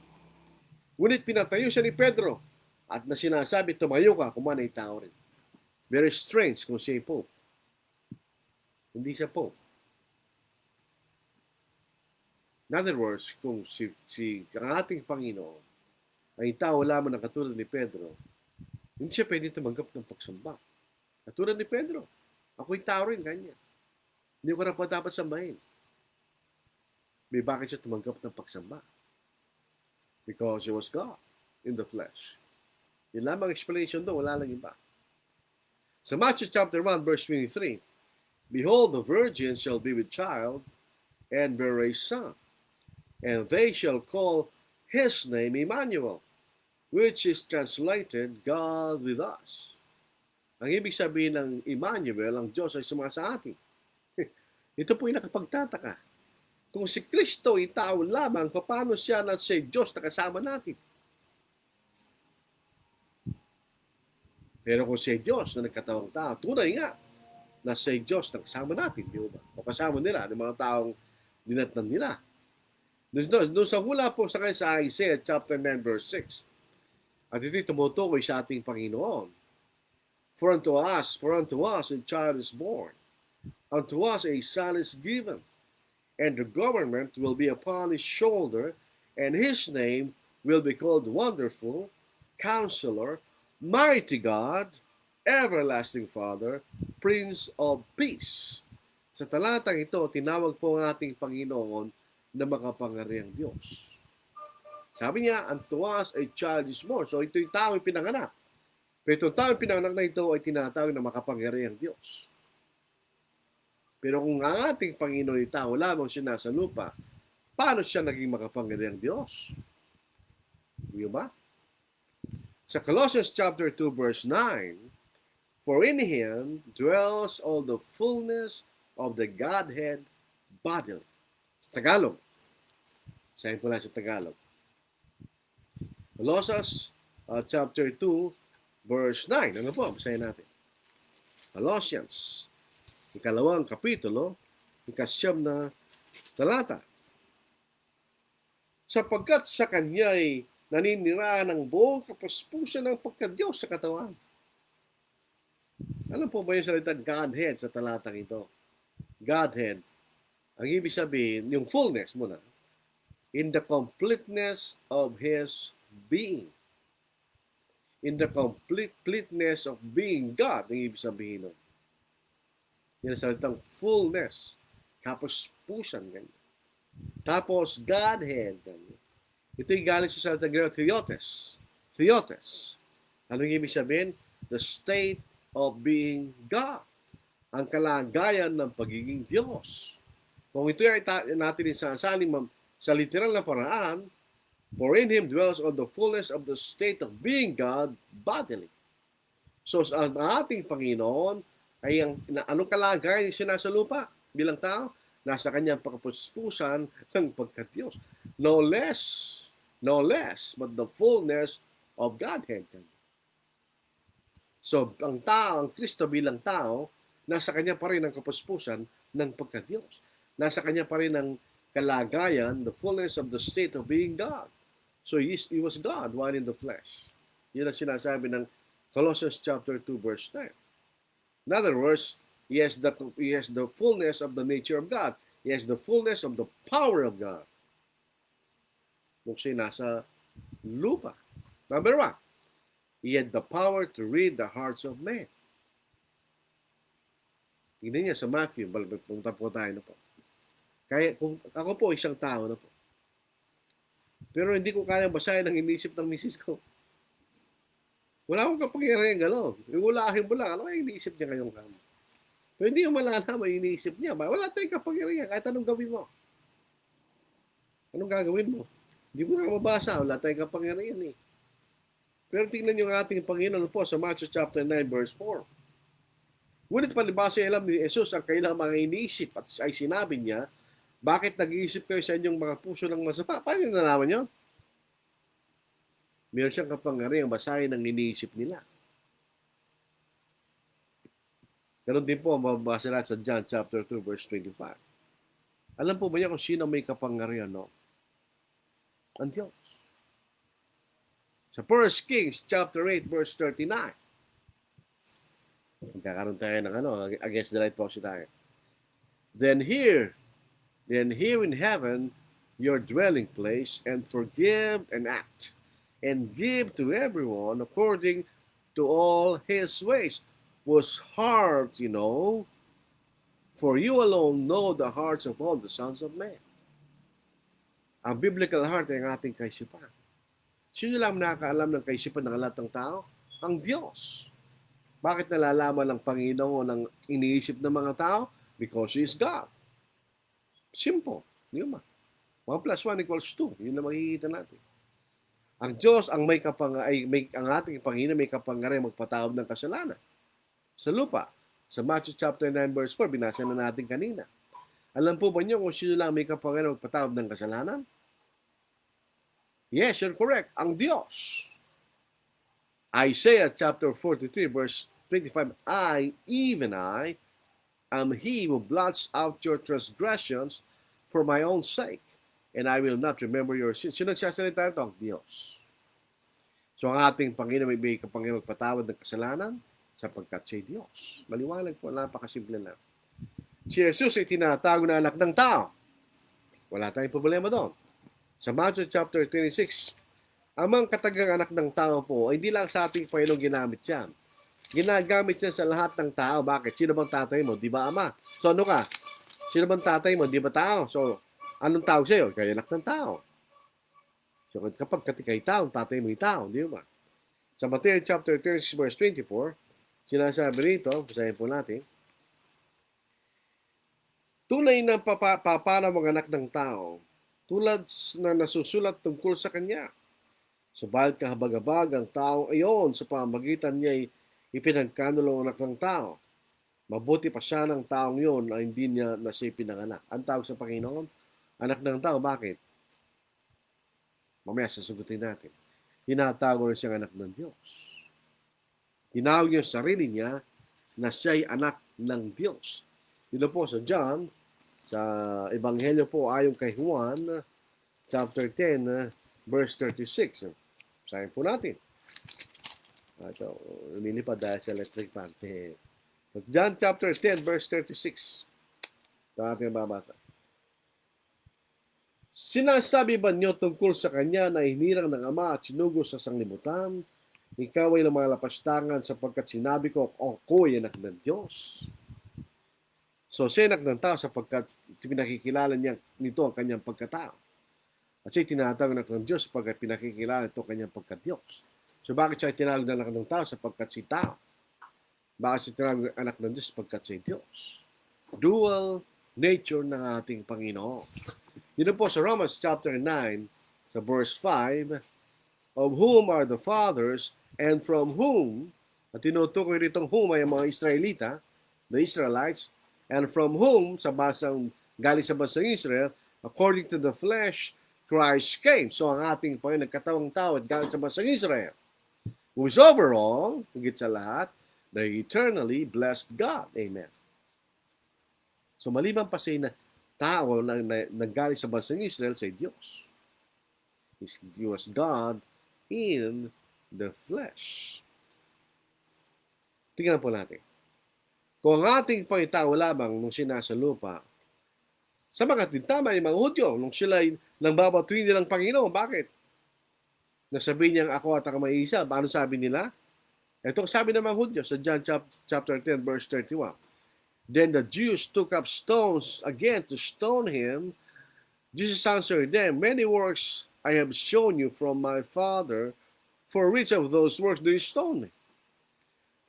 Ngunit pinatayo siya ni Pedro at na sinasabi, tumayo ka, kumanay tao rin. Very strange kung siya Pope. Hindi siya Pope. In other words, kung ang ating Panginoon ay tao lamang na katulad ni Pedro, hindi siya pwede tumanggap ng pagsamba. Katulad ni Pedro, ako'y tao rin kanya. Hindi ko na pa dapat sambahin. May bakit siya tumanggap ng pagsamba? Because he was God in the flesh. Yun lamang explanation doon, wala lang iba. Sa Matthew chapter 1, verse 23, Behold, the virgin shall be with child, and bear a son, and they shall call his name Emmanuel, which is translated, God with us. Ang ibig sabihin ng Emmanuel, ang Diyos ay sumama sa atin. Ito po yung nakapagtataka. Kung si Kristo ay tao lamang, paano siya na si Diyos na kasama natin? Pero kung si Diyos na nagkatawang tao, tunay nga na si Diyos na kasama natin, di ba? O kasama nila, ng mga taong dinatnan nila. Doon sa hula po sa Isaiah chapter 9 verse 6. At ito'y tumutukoy sa ating Panginoon. For unto us a child is born, unto us a son is given, and the government will be upon his shoulder, and his name will be called Wonderful, Counselor, Mighty God, Everlasting Father, Prince of Peace. Sa talatang ito, tinawag po ang ating Panginoon na makapangyarihang Diyos. Sabi niya, unto us a child is born. So ito yung tao yung pinanganak. Pero itong tao yung pinanganak na ito ay tinatawag na makapangyarihang Diyos. Pero kung ang ating Panginoon yung tao lamang siya nasa lupa, paano siya naging makapangyarihang Diyos? Di ba? Sa Colossians chapter 2 verse 9, For in Him dwells all the fullness of the Godhead bodily. Sa Tagalog. Sayin ko lang sa Tagalog. Colossians chapter 2 verse 9. Ano po? Basahin natin. Colossians, ikalawang kapitulo, ikasyam na talata. Sapagkat sa Kanya'y naninirahan ng buong kapuspusan ng pagka-Diyos sa katawan. Alam po ba yung salitang Godhead sa talatang ito? Godhead. Ang ibig sabihin, yung fullness muna. In the completeness of His being. In the completeness of being God, ang ibig sabihin nun. Yung salitang fullness. Kapuspusan. Ganyan. Tapos, Godhead. Ganyan. Ito'y galing sa salitang Greek, theotes. Theotes. Anong ibig sabihin? The state of being God. Ang kalagayan ng pagiging Diyos. Kung ito ay natin isasaling sa literal na paraan, for in Him dwells all the fullness of the state of being God bodily. So, ang ating Panginoon ay anong kalagayan siya nasa lupa bilang tao? Nasa kanyang pagkapuspusan ng pagka-Diyos. No less, but the fullness of Godhead. So, ang Kristo bilang tao, nasa kanya pa rin ang kapuspusan ng pagka-Diyos. Nasa kanya pa rin ang kalagayan, the fullness of the state of being God. So, he was God while in the flesh. Yun ang sinasabi ng Colossians chapter 2 verse 9. In other words, he has the fullness of the nature of God. He has the fullness of the power of God. Kung siya nasa lupa. Number 1, He had the power to read the hearts of men. Tingnan niya sa Matthew, punta po tayo na po. Kaya kung ako po isang tao na po. Pero hindi ko kaya basahin ang inisip ng misis ko. Wala akong kapangyarihan gano'n. Iulahin mo lang, ano kaya iniisip niya ngayong kamo? Pero hindi mo malalaman yung iniisip niya. Wala tayong kapangyarihan kahit anong gawin mo. Anong gagawin mo? Hindi mo na mabasa. Wala tayong kapangyarihan eh. Pero tingnan yung ating Panginoon po sa Matthew chapter 9 verse 4. Ngunit palibasa alam ni Jesus ang kailang mga iniisip at ay sinabi niya, bakit nag-iisip kayo sa inyong mga puso ng masama? Paano nyo nalaman yun? Meron siyang kapangyarihan basahin ang iniisip nila. Ganon din po mababasa natin sa John chapter 2 verse 25. Alam po ba niya kung sino may kapangyarihan, no? Ang Diyos. Sa 1 Kings chapter 8 verse 39. Magkakaroon tayo ng against the light policy tayo. Then hear in heaven your dwelling place and forgive and act and give to everyone according to all his ways. Was heart, for you alone know the hearts of all the sons of men. Ang biblical heart ay ang ating kaisipan. Sino lang nakakaalam ng kaisipan ng lahat ng tao? Ang Diyos. Bakit nalalaman ng Panginoon ang iniisip ng mga tao? Because He is God. Simple. Yun ba? 1 plus 1 equals 2. Yun na makikita natin. Ang Diyos, ang ating Panginoon may kapangyarihan magpatawad ng kasalanan. Sa lupa, sa Matthew chapter 9 verse 4, binasa na natin kanina. Alam po ba niyo kung sino lang may kapangyarihan magpatawad ng kasalanan? Yes, you're correct. Ang Diyos. Isaiah chapter 43 verse 25, even I, am He who blots out your transgressions for my own sake, and I will not remember your sins. Sino nagsasalita ito? Ang Diyos. So ang ating Panginoon may kapangyarihan magpatawad ng kasalanan sapagkat siya Diyos. Maliwanag po, napakasimple lang. Si Jesus ay tinatago na anak ng tao. Wala tayong problema doon. Sa Matthew chapter 26, amang katagang anak ng tao po, ay hindi lang sa ating Panginoon ginamit yan. Ginagamit yan sa lahat ng tao. Bakit? Sino bang tatay mo? Di ba ama? So ano ka? Sino bang tatay mo? Di ba tao? So, anong tawag sa'yo? Kaya anak ng tao. So kapag katikay tao, tatay mo yung tao. Di ba? Sa Matthew chapter 36 verse 24, sinasabi rito, basahin po natin, tunay na papara mga anak ng tao, tulad na nasusulat tungkol sa kanya. Subalit kahabag-habag ang tao ayon sa pamagitan niya ipinagkanulong anak ng tao. Mabuti pa siya ng taong yon na hindi niya na siya pinanganak. Ang tawag sa Panginoon, anak ng tao, bakit? Mamaya sasagutin natin. Tinatawag na siyang anak ng Diyos. Tinawag niya sarili niya na siya'y anak ng Diyos. Dito po sa John, sa Ebanghelyo po ayon kay Juan, chapter 10, verse 36. Sabi po natin. Ito, lumilipad dahil sa electric fan. John chapter 10, verse 36. Ito ating babasa. Sinasabi ba niyo tungkol sa kanya na hinirang ng Ama at sinugo sa sanglibutan? Ikaw ay lumalapastangan sapagkat sinabi ko, ako'y anak ng Diyos. So, siya anak ng tao sapagkat pinakikilala niya nito ang kanyang pagkatao. At siya tinatawag anak ng Diyos sapagkat pinakikilala nito ang kanyang pagka-Diyos. So, bakit siya tinawag na anak ng tao sapagkat siya tao? Bakit siya tinawag anak ng Diyos sapagkat siya Diyos? Dual nature ng ating Panginoon. Dito po sa Romans chapter 9, sa verse 5, of whom are the fathers, and from whom, at tinutukoy ritong whom ay ang mga Israelita, the Israelites, and from whom, galing sa bansang Israel, according to the flesh, Christ came. So ang ating Panginoon, nagkatawang tao at galing sa bansang Israel, who is over all, higit sa lahat, the eternally blessed God. Amen. So maliban pa sa tao na nanggaling sa bansang Israel sa Diyos. He was God in the flesh. Tingnan po natin. Kung ang ating pangitao lamang nung siya nasa lupa, sa mga tintama yung mga Hudyo, nung sila nang babatuin nilang Panginoon, bakit? Nasabi niyang ako at ang may isa. Paano sabi nila? Ito sabi ng mga Hudyo sa John chapter 10 verse 31. Then the Jews took up stones again to stone him. Jesus answered them, Many works I have shown you from my Father. For which of those works do you stone me?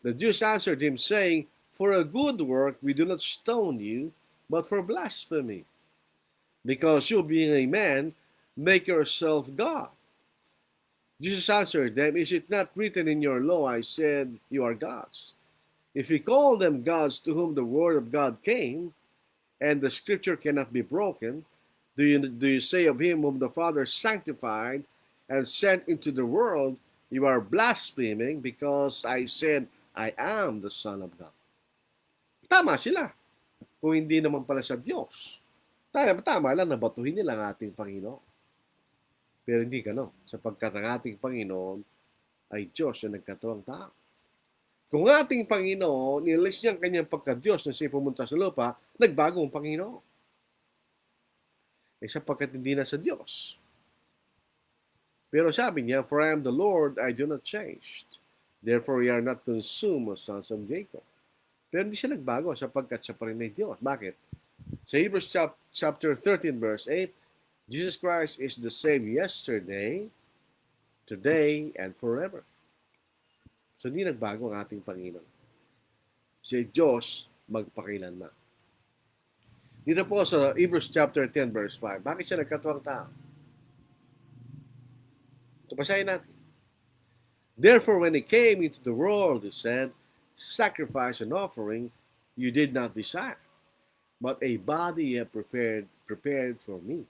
The Jews answered him, saying, For a good work we do not stone you, but for blasphemy, because you, being a man, make yourself God. Jesus answered them, Is it not written in your law, I said, you are gods? If you call them gods to whom the word of God came, and the scripture cannot be broken, do you say of him whom the Father sanctified and sent into the world, you are blaspheming because I said, I am the Son of God? Tama sila. Kung hindi naman pala sa Diyos. Tama lang na batuhin nila ang ating Panginoon. Pero hindi gano'n, sapagkat ang ating Panginoon ay Diyos na nagkatuwang tao. Kung ating Panginoon, nilalis niya ang kanyang pagka-Diyos na siya pumunta sa lupa, nagbago ang Panginoon. Sapagkat hindi na sa Diyos. Pero sabi niya, For I am the Lord, I do not change. Therefore, we are not consumed as sons of Jacob. Pero hindi siya nagbago sapagkat siya pa rin ay Diyos. Bakit? Sa Hebrews chapter 13, verse 8, Jesus Christ is the same yesterday, today, and forever. So, hindi nagbago ang ating Panginoon. Si Diyos magpakailanman. Dito po sa Hebrews chapter 10, verse 5, bakit siya nagkatuwang tao? Ito, basahin natin. Therefore, when he came into the world, he said, Sacrifice and offering you did not desire, but a body you have prepared for me.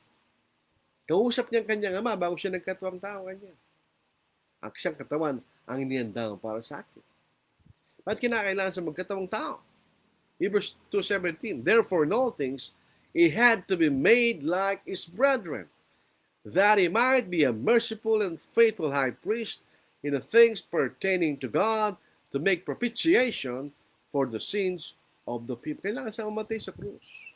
Kausap niya ang kanyang ama bago siya nagkatuwang tao kanya. Ang siyang katawan ang inihandang para sa akin. Ba't kinakailangan sa magkatawang tao? Hebrews 2:17, Therefore in all things he had to be made like his brethren, that he might be a merciful and faithful high priest in the things pertaining to God, to make propitiation for the sins of the people. Kailangan siya mamatay sa krus.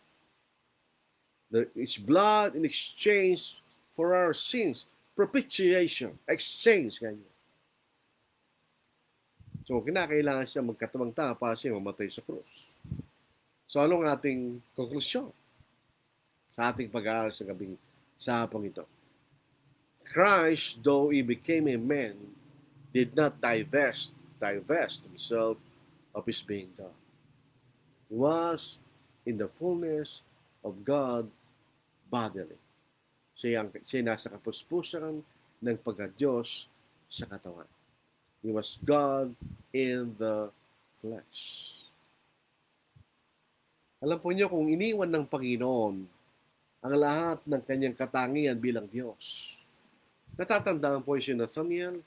His blood in exchange for our sins. Propitiation. Exchange. Ganyan. So, kinakailangan siya magkatawang tao para siya mamatay sa krus. So, anong ating konklusyon sa ating pag-aaral sa gabing sa hapong ito? Christ, though he became a man, did not divest himself of his being God. He was in the fullness of God bodily. Siya nasa kapuspusan ng pagka-Diyos sa katawan. He was God in the flesh. Alam po niyo, kung iniwan ng Panginoon ang lahat ng kanyang katangian bilang Diyos, natatandaan po si Nathaniel,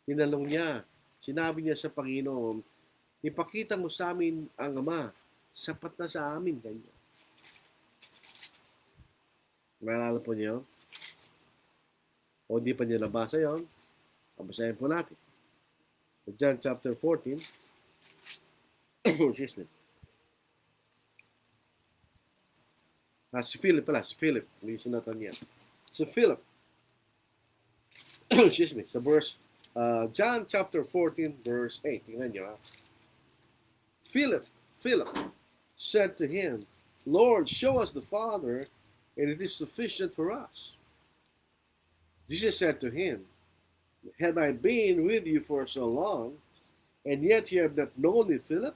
tinanong niya, sinabi niya sa Panginoon, ipakita mo sa amin ang Ama, sapat na sa amin kanya. Maalala po niyo? O hindi pa niyo nabasa yun? Basahin po natin. John chapter 14. Excuse me. Si Philip pala, si Philip. Hindi si Nathaniel. Si Philip. Excuse me. Sa verse, John chapter 14, verse 8. Tingnan niyo ha. Philip said to him, Lord, show us the Father, and it is sufficient for us. Jesus said to him, Have I been with you for so long, and yet you have not known me, Philip?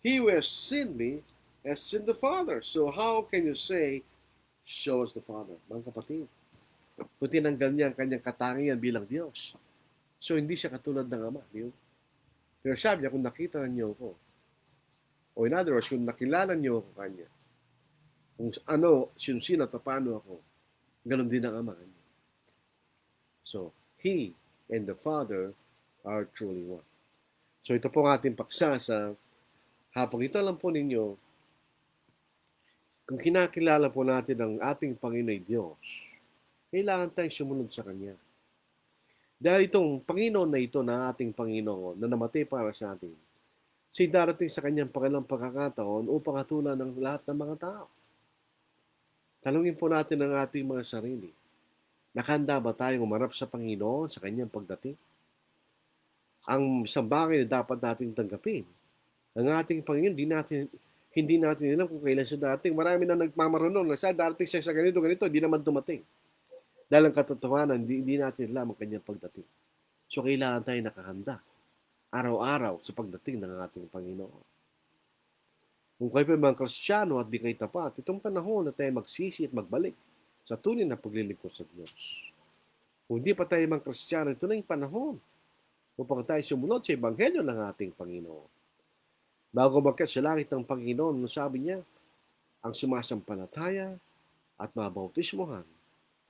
He who has seen me has seen the Father. So how can you say, show us the Father? Mga kapatid, kung tinanggal niya ang kanyang katangian bilang Diyos, so hindi siya katulad ng Ama. Di ba? Pero sabi niya, kung nakita niyo ako, o in other words, kung nakilala niyo ako kanya, kung ano, sino at paano ako, ganun din ang Ama kanya. So, He and the Father are truly one. So, ito po ang ating paksa sa hapong ito. Alam po ninyo, kung kinakilala po natin ang ating Panginoon ay Diyos, kailangan tayong sumunod sa Kanya. Dahil itong Panginoon na ito na ating Panginoon na namatay para sa atin, siya darating sa Kanyang pangalang pagkakataon upang hatulan ng lahat ng mga tao. Tanungin po natin ang ating mga sarili. Nakahanda ba tayong umarap sa Panginoon sa Kanyang pagdating? Ang isang bagay na dapat nating tanggapin Ang ating Panginoon, hindi natin alam kung kailan siya dating. Marami na nagmamaroon na sa darating siya sa ganito, hindi naman dumating. Dahil ang katotohanan, hindi natin alam ang kanyang pagdating. So, kailangan tayo nakahanda araw-araw sa pagdating ng ating Panginoon. Kung kayo pa mga Kristiyano at di kayo tapat, itong panahon na tayo magsisi at magbalik sa tunay na paglilingkod sa Diyos. Kung di pa tayo mga Kristiyano, ito na yung panahon upang tayo sumunod sa Ebanghelyo ng ating Panginoon. Bago magkat sa langit ng Panginoon, sabi niya, ang sumasampalataya at mabautismohan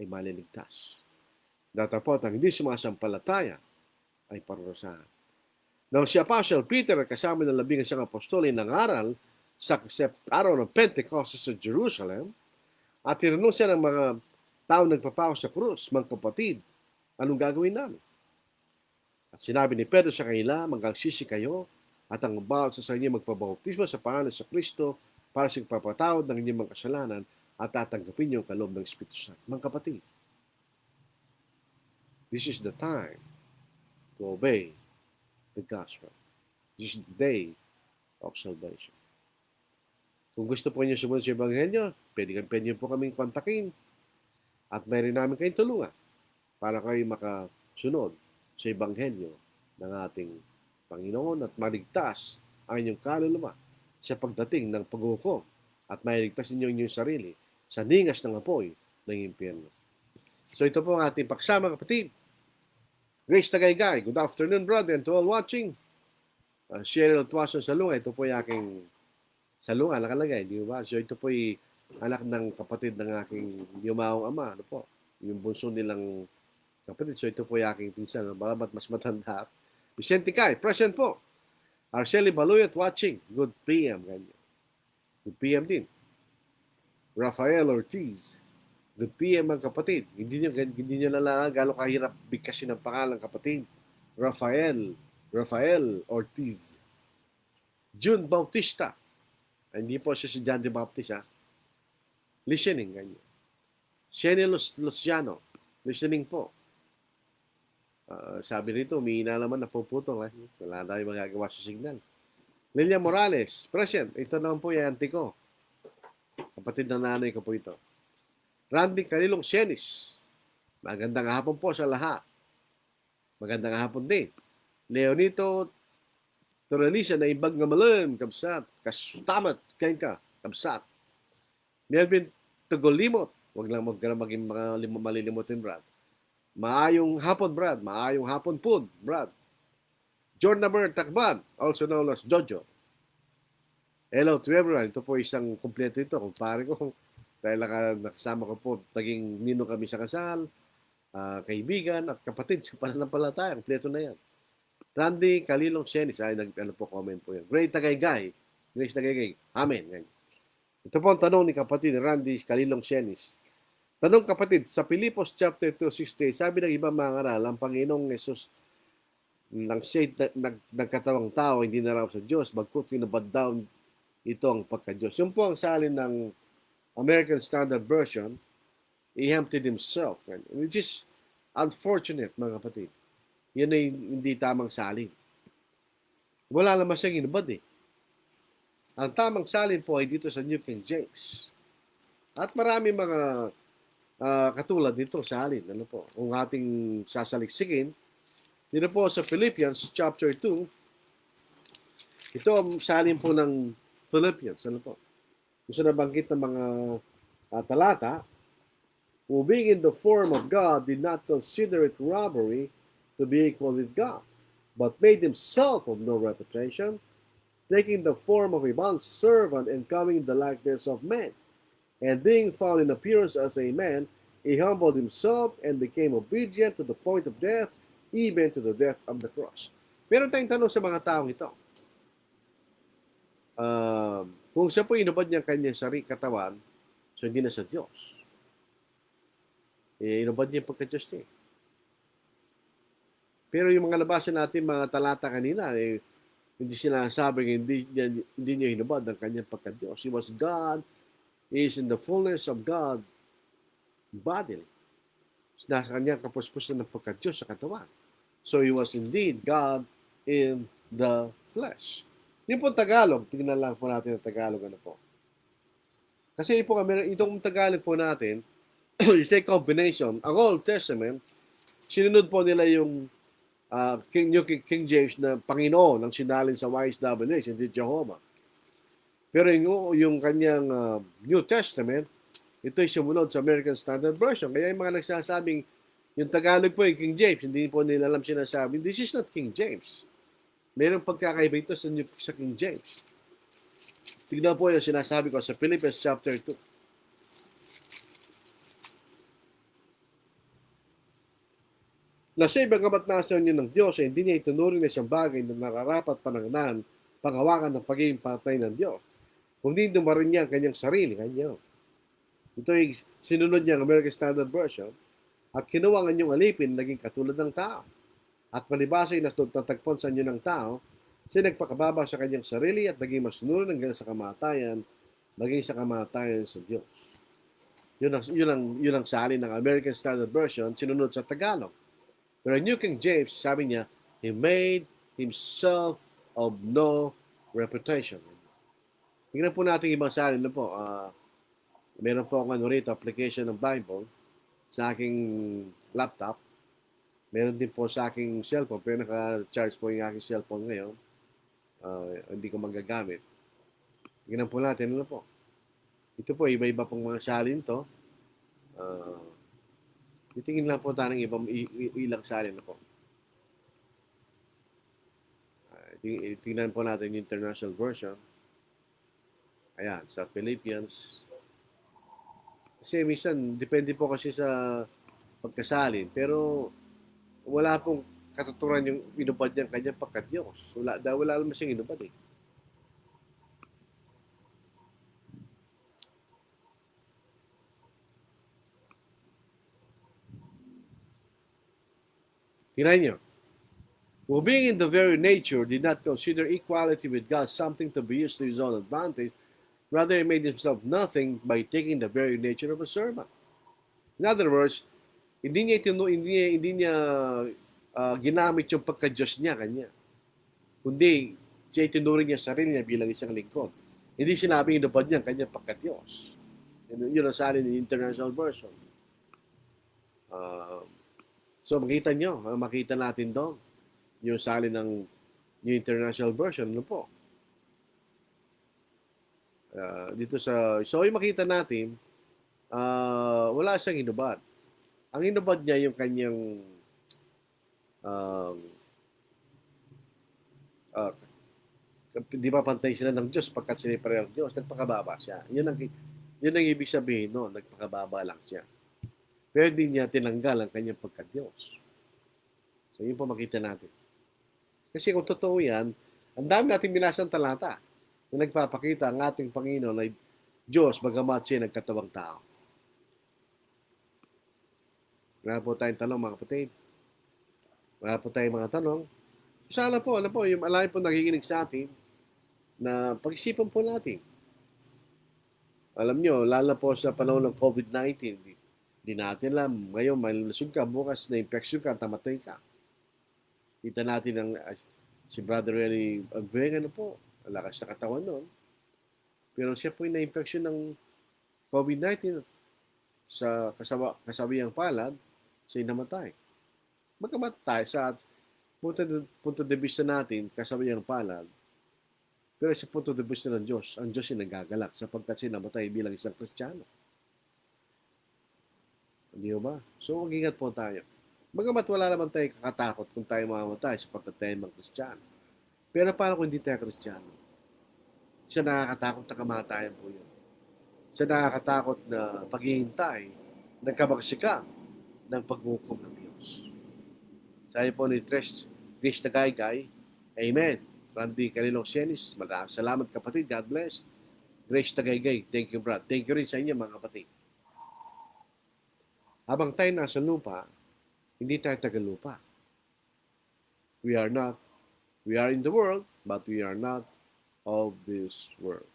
ay maliligtas. Datapot ang hindi sumasampalataya ay parurusahan. Nang si Apostle Peter kasama ng 11 apostol ay nangaral sa araw ng Pentecost sa Jerusalem at tinanong siya ng mga tao nagpapaw sa krus, mga kapatid, anong gagawin namin? At sinabi ni Pedro sa kanila, magagsisi kayo at ang bawat sa inyo magpabautismo sa pangalan sa Kristo para sa pagpapatawad ng inyong mga kasalanan at tatanggapin yung kaloob ng Espiritu Santo. Mga kapatid, this is the time to obey the gospel. This is the day of salvation. Kung gusto po niyo sumunod sa Ebanghelyo, pwede po kaming kontakin at mayroon namin kayong tulungan para kayo makasunod sa Ebanghelyo ng ating Panginoon at maligtas ang inyong kaluluwa sa pagdating ng paghukom at mailigtas ninyo inyong sarili sa ningas ng apoy ng impyerno. So ito po ang ating paksama, kapatid. Grace Tagaygay, good afternoon, brother, and to all watching. Cheryl Tuason Salunga, ito po yung aking Salunga, nakalagay, di ba? So ito po yung anak ng kapatid ng aking yumaong ama, ano po, yung bunso nilang kapatid. So ito po yung aking pinsan, babat mas matanda. Vicente Kai, present po. Arceli Baluyot watching, good PM, ganyan. Good PM din. Rafael Ortiz, good PM ang kapatid. Hindi nyo nalaman gano'ng kahirap bigkasin ng pangalan kapatid. Rafael Ortiz. June Bautista. Hindi po siya si John de Baptist, ha? Listening, ganyan. Shene Luciano, listening po. Sabi rito, umihina naman, napuputol. Wala na tayong magagawa sa signal. Lilia Morales, present. Ito naman po yung auntie ko. Kapatid ng nanay ko po ito. Randy Carilong Senis. Magandang hapon po sa lahat. Magandang hapon din. Leonito Torelisa na ibag nga malam, kabsat. Kastamat, kain ka, kabsat. Melvin Tugolimot. Huwag lang maging mga malilimutin, Brad. Maayong hapon, Brad. Maayong hapon po, Brad. Jornaber Takban, also known as Jojo. Hello to everyone. Ito po isang kumpleto ito. Kumpare ko, dahil nakasama ko po, naging ninong kami sa kasal, kaibigan at kapatid sa pananampalataya. Kumpleto na yan. Randy Kalilong Senis, ay comment po yan. Great Tagaygay. Grace Tagaygay. Amen. Ito po ang tanong ni kapatid Randy Kalilong Senis. Tanong kapatid, sa Pilipos chapter 2:60, sabi ng ibang mga ngaral, ang Panginoong Yesus nang siya nagkatawang tao, hindi na raw sa Diyos, bagkut tinubad daw ito ang pagka-Diyos. Yun po ang salin ng American Standard Version, he emptied himself. Which is unfortunate, mga kapatid. Yan ay hindi tamang salin. Wala naman siyang inubad eh. Ang tamang salin po ay dito sa New King James. At marami mga katulad nito sa halin. Ano po? Kung ating sasaliksikin, dito po sa Philippians chapter 2, ito ang salin po ng Philippians. Ano po? Kung sa nabanggit ng mga talata, who being in the form of God did not consider it robbery to be equal with God, but made himself of no reputation, taking the form of a bond servant and coming in the likeness of men. And being found in appearance as a man, he humbled himself and became obedient to the point of death, even to the death of the cross. Meron tayong tanong sa mga taong ito. Kung siya po inubad niya kanyang sarili katawan, so hindi na sa Diyos. Inubad niya yung pagka-Diyos niya. Pero yung mga labasan natin, mga talata kanina, hindi sinasabing hindi niya hinubad ang kanyang pagka-Diyos. He was God, He is in the fullness of God bodily. Nasa kanyang kapuspusan ng pagka-Diyos sa katawan. So He was indeed God in the flesh. Yung po Tagalog, tingnan lang po natin ang Tagalog ano po. Kasi po kami, itong Tagalog po natin, it's a combination. Ang Old Testament, sinunod po nila yung King James na Panginoon ang sinalin sa YHWH, hindi Jehovah. Pero yung kanyang New Testament, ito ay sumunod sa American Standard Version. Kaya yung mga nagsasabing, yung Tagalog po yung King James, hindi po nila alam sinasabi, this is not King James. Mayroong pagkakaiba ito sa King James. Tignan po yung sinasabi ko sa Philippians chapter 2. Na siya bagamat nasa niyo ng Diyos, hindi niya itunuring na siyang bagay na nararapat panangnan, panghawakan ng pagiging patay ng Diyos. Kundi dumarin niya ang kanyang sarili, kanya. Ito ay sinunod niya ang American Standard Version at kinuha ang inyong alipin naging katulad ng tao. At palibasa ay natagpon sa inyo ng tao, siya nagpakababa sa kanyang sarili at naging masunod hanggang sa kamatayan, maging sa kamatayan sa Diyos. Yun ang salin ng American Standard Version, sinunod sa Tagalog. Pero New King James, sabi niya, He made Himself of no reputation. Tingnan po natin ibang salin na po. Meron po akong rito, application ng Bible sa aking laptop. Meron din po sa aking cellphone, pero naka-charge po yung aking cellphone ngayon. Hindi ko magagamit. Tingnan po natin, ano po. Ito po, iba-iba pong mga salin to. Titingin lang po tayo ng ilang salin na po. Tingnan po natin yung International Version. Ayan, sa Philippians. Kasi minsan, depende po kasi sa pagkasalin. Pero wala pong katuturan yung inubad niyang kanyang pagka-Diyos. Wala naman siyang inubad eh. Tingnan niyo. Who being in the very nature did not consider equality with God something to be used to his own advantage, rather he made himself nothing by taking the very nature of a servant. In other words, hindi niya ginamit yung pagka-Diyos niya kanya. Kundi siya itinuring niya sarili niya bilang isang lingkod. Hindi sinabing inubad niya kanya pagka-Diyos. Yun ang salin ng International Version. So makita natin doon yung salin ng New International Version, ano po. So yung makita natin, wala siyang inubad. Ang inubad niya yung kanyang di ba pantay sila ng Diyos pagkat sila pareho ng Diyos, nagpakababa siya. Yun ang ibig sabihin no, nagpakababa lang siya. Pero hindi niya tinanggal ang kanyang pagka-Diyos. So yun po makita natin. Kasi kung totoo yan, ang dami nating binasang talata na nagpapakita ang ating Panginoon ay Diyos bagamat siya nagkatawang tao. Wala po tayong tanong mga kapatid. Wala po tayong mga tanong. Sana po, yung alay po nakikinig sa atin na pag-isipan po natin. Alam nyo, lalo po sa panahon ng COVID-19, di natin alam. Ngayon, may lulusog ka, bukas na infection ka, tamatay ka. Kita natin ang si Brother Renny Agbueng, lakas na katawan noon. Pero siya po yung na-infection ng COVID-19 sa kasabihang palad, siya namatay. Magkamatay sa punto de vista natin, kasabihang palad, pero sa punto de vista ng Diyos, ang Diyos ay nagagalak sapagkat siya namatay bilang isang Kristiyano. Hindi ba? So, mag-ingat po tayo. Bagamat wala naman tayo kakatakot kung tayo mamamatay sapagkat tayo mga Kristiyano. Pero paano kung hindi tayo Kristiyano? Siya nakakatakot na kamatayan po yun. Siya nakakatakot na paghihintay ng kabagsikan ng paghukom ng Diyos. Sabi po ni Trish Tagaygay, Amen. Randy Carilong Sienis, maraming salamat kapatid. God bless. Grace Tagaygay, thank you brad. Thank you rin sa inyo mga kapatid. Habang tayo nasa lupa, hindi tayo tagalupa. We are in the world, but we are not of this world.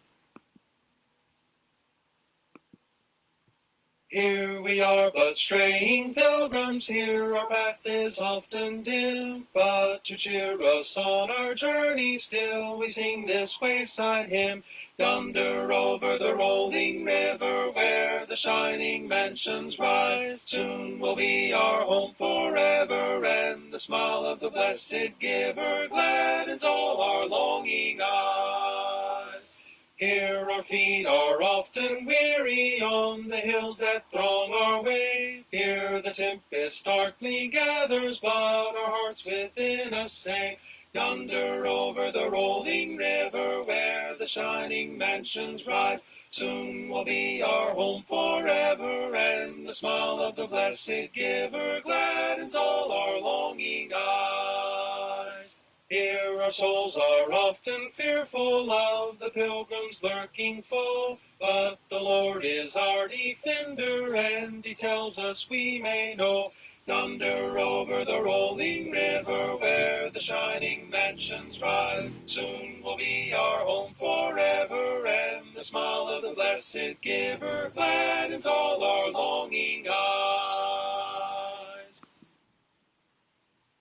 Here we are but straying pilgrims, here our path is often dim, but to cheer us on our journey still, we sing this wayside hymn. Yonder over the rolling river, where the shining mansions rise, soon will be our home forever, and the smile of the blessed giver gladdens all our longing eyes. Here our feet are often weary on the hills that throng our way. Here the tempest darkly gathers, but our hearts within us say, yonder over the rolling river, where the shining mansions rise, soon will be our home forever, and the smile of the blessed giver gladdens all our longing eyes. Here our souls are often fearful of the pilgrim's lurking foe, but the Lord is our defender, and he tells us we may know, yonder over the rolling river, where the shining mansions rise, soon will be our home forever, and the smile of the blessed giver gladdens all our longing eyes.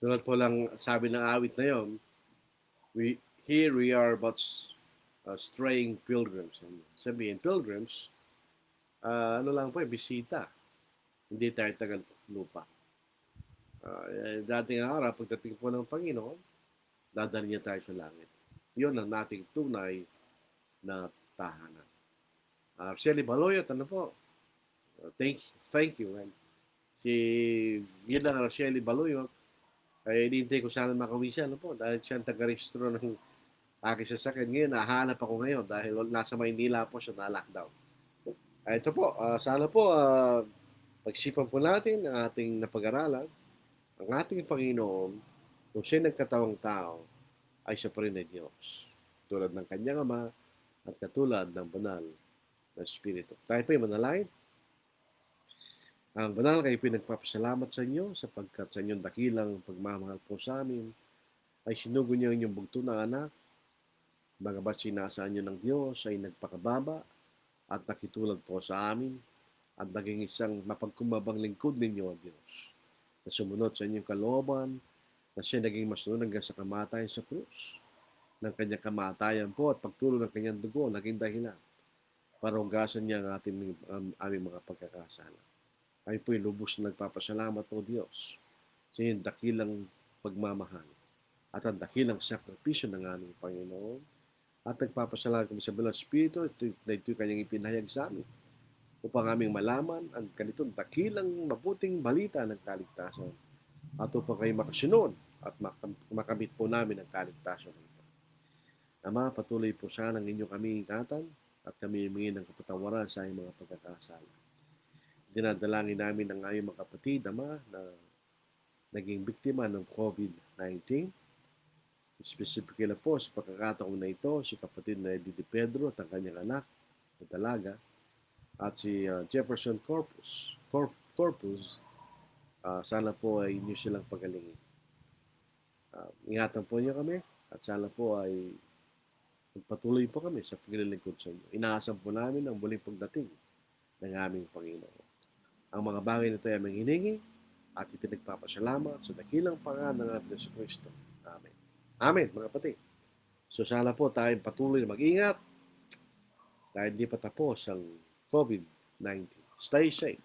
Tulad po lang sabi ng awit na yon, here we are but straying pilgrims. Sabihin, pilgrims, ano lang po, bisita. Hindi tayo tagal lupa. Dating araw, pagdating po ng Panginoon, dadalhin niya tayo sa langit. Yun ang nating tunay na tahanan. Shelly Baloyot, ano po? Thank you. And yun lang Shelly Baloyot, ay hinihintay ko sana makauwi siya, ano po? Dahil siya ang taga-registro ng aking sasakyan. Ngayon, nahanap ako ngayon dahil nasa Maynila po siya na-lockdown. Ito po, sana po, pagsipan po natin ang ating napag-aralan, ang ating Panginoon, kung siya nagkatawang tao, ay siya pa rin ay Diyos. Tulad ng kanyang Ama at katulad ng banal na Espiritu. Tayo po yung manalangin. Ang banal kayo pinagpapasalamat sa inyo sapagkat sa inyong dakilang pagmamahal po sa amin ay sinugo niyo inyong bugto na anak. Bagamat sinasaan niyo ng Diyos ay nagpakababa at nakitulad po sa amin at naging isang mapagkumabang lingkod ninyo ang Diyos na sumunod sa inyong kalooban na siya naging masunod hanggang sa kamatayan sa krus. Ng kanyang kamatayan po at pagtulo ng kanyang dugo naging dahilan para hugasan niya ang aming mga pagkakasala. Kami po'y lubos na nagpapasalamat o Diyos sa iyong dakilang pagmamahal at ang dakilang sakripisyo ng aming Panginoon. At nagpapasalamat kami sa Banal Espiritu na ito'y kanyang ipinahayag sa amin upang aming malaman ang ganitong dakilang mabuting balita ng kaligtasan at upang kayo makasunod at makamit po namin ang kaligtasan nito. Ama, patuloy po sana ang inyong kami ingatan at kami humingi ng kapatawaran sa aming mga pagkakasala. Dinadalangin namin ang aming mga kapatid, Ama, na naging biktima ng COVID-19. Specifically na po sa pagkakataon na ito, si kapatid na Eddie De Pedro at ang kanyang anak na dalaga at si Jefferson Corpus, sana po ay inyo silang pagalingin. Ingatan po niyo kami at sana po ay magpatuloy po kami sa paglilingkod sa inyo. Inaasahan po namin ang muling pagdating ng aming Panginoon. Ang mga bagay na ito ay aming hiningi at ipinagpapasalamat sa dakilang pangalan ng ating Kristo. Amen. Amen, mga kapatid. So sana po tayong patuloy na mag-ingat dahil hindi pa tapos ang COVID-19. Stay safe.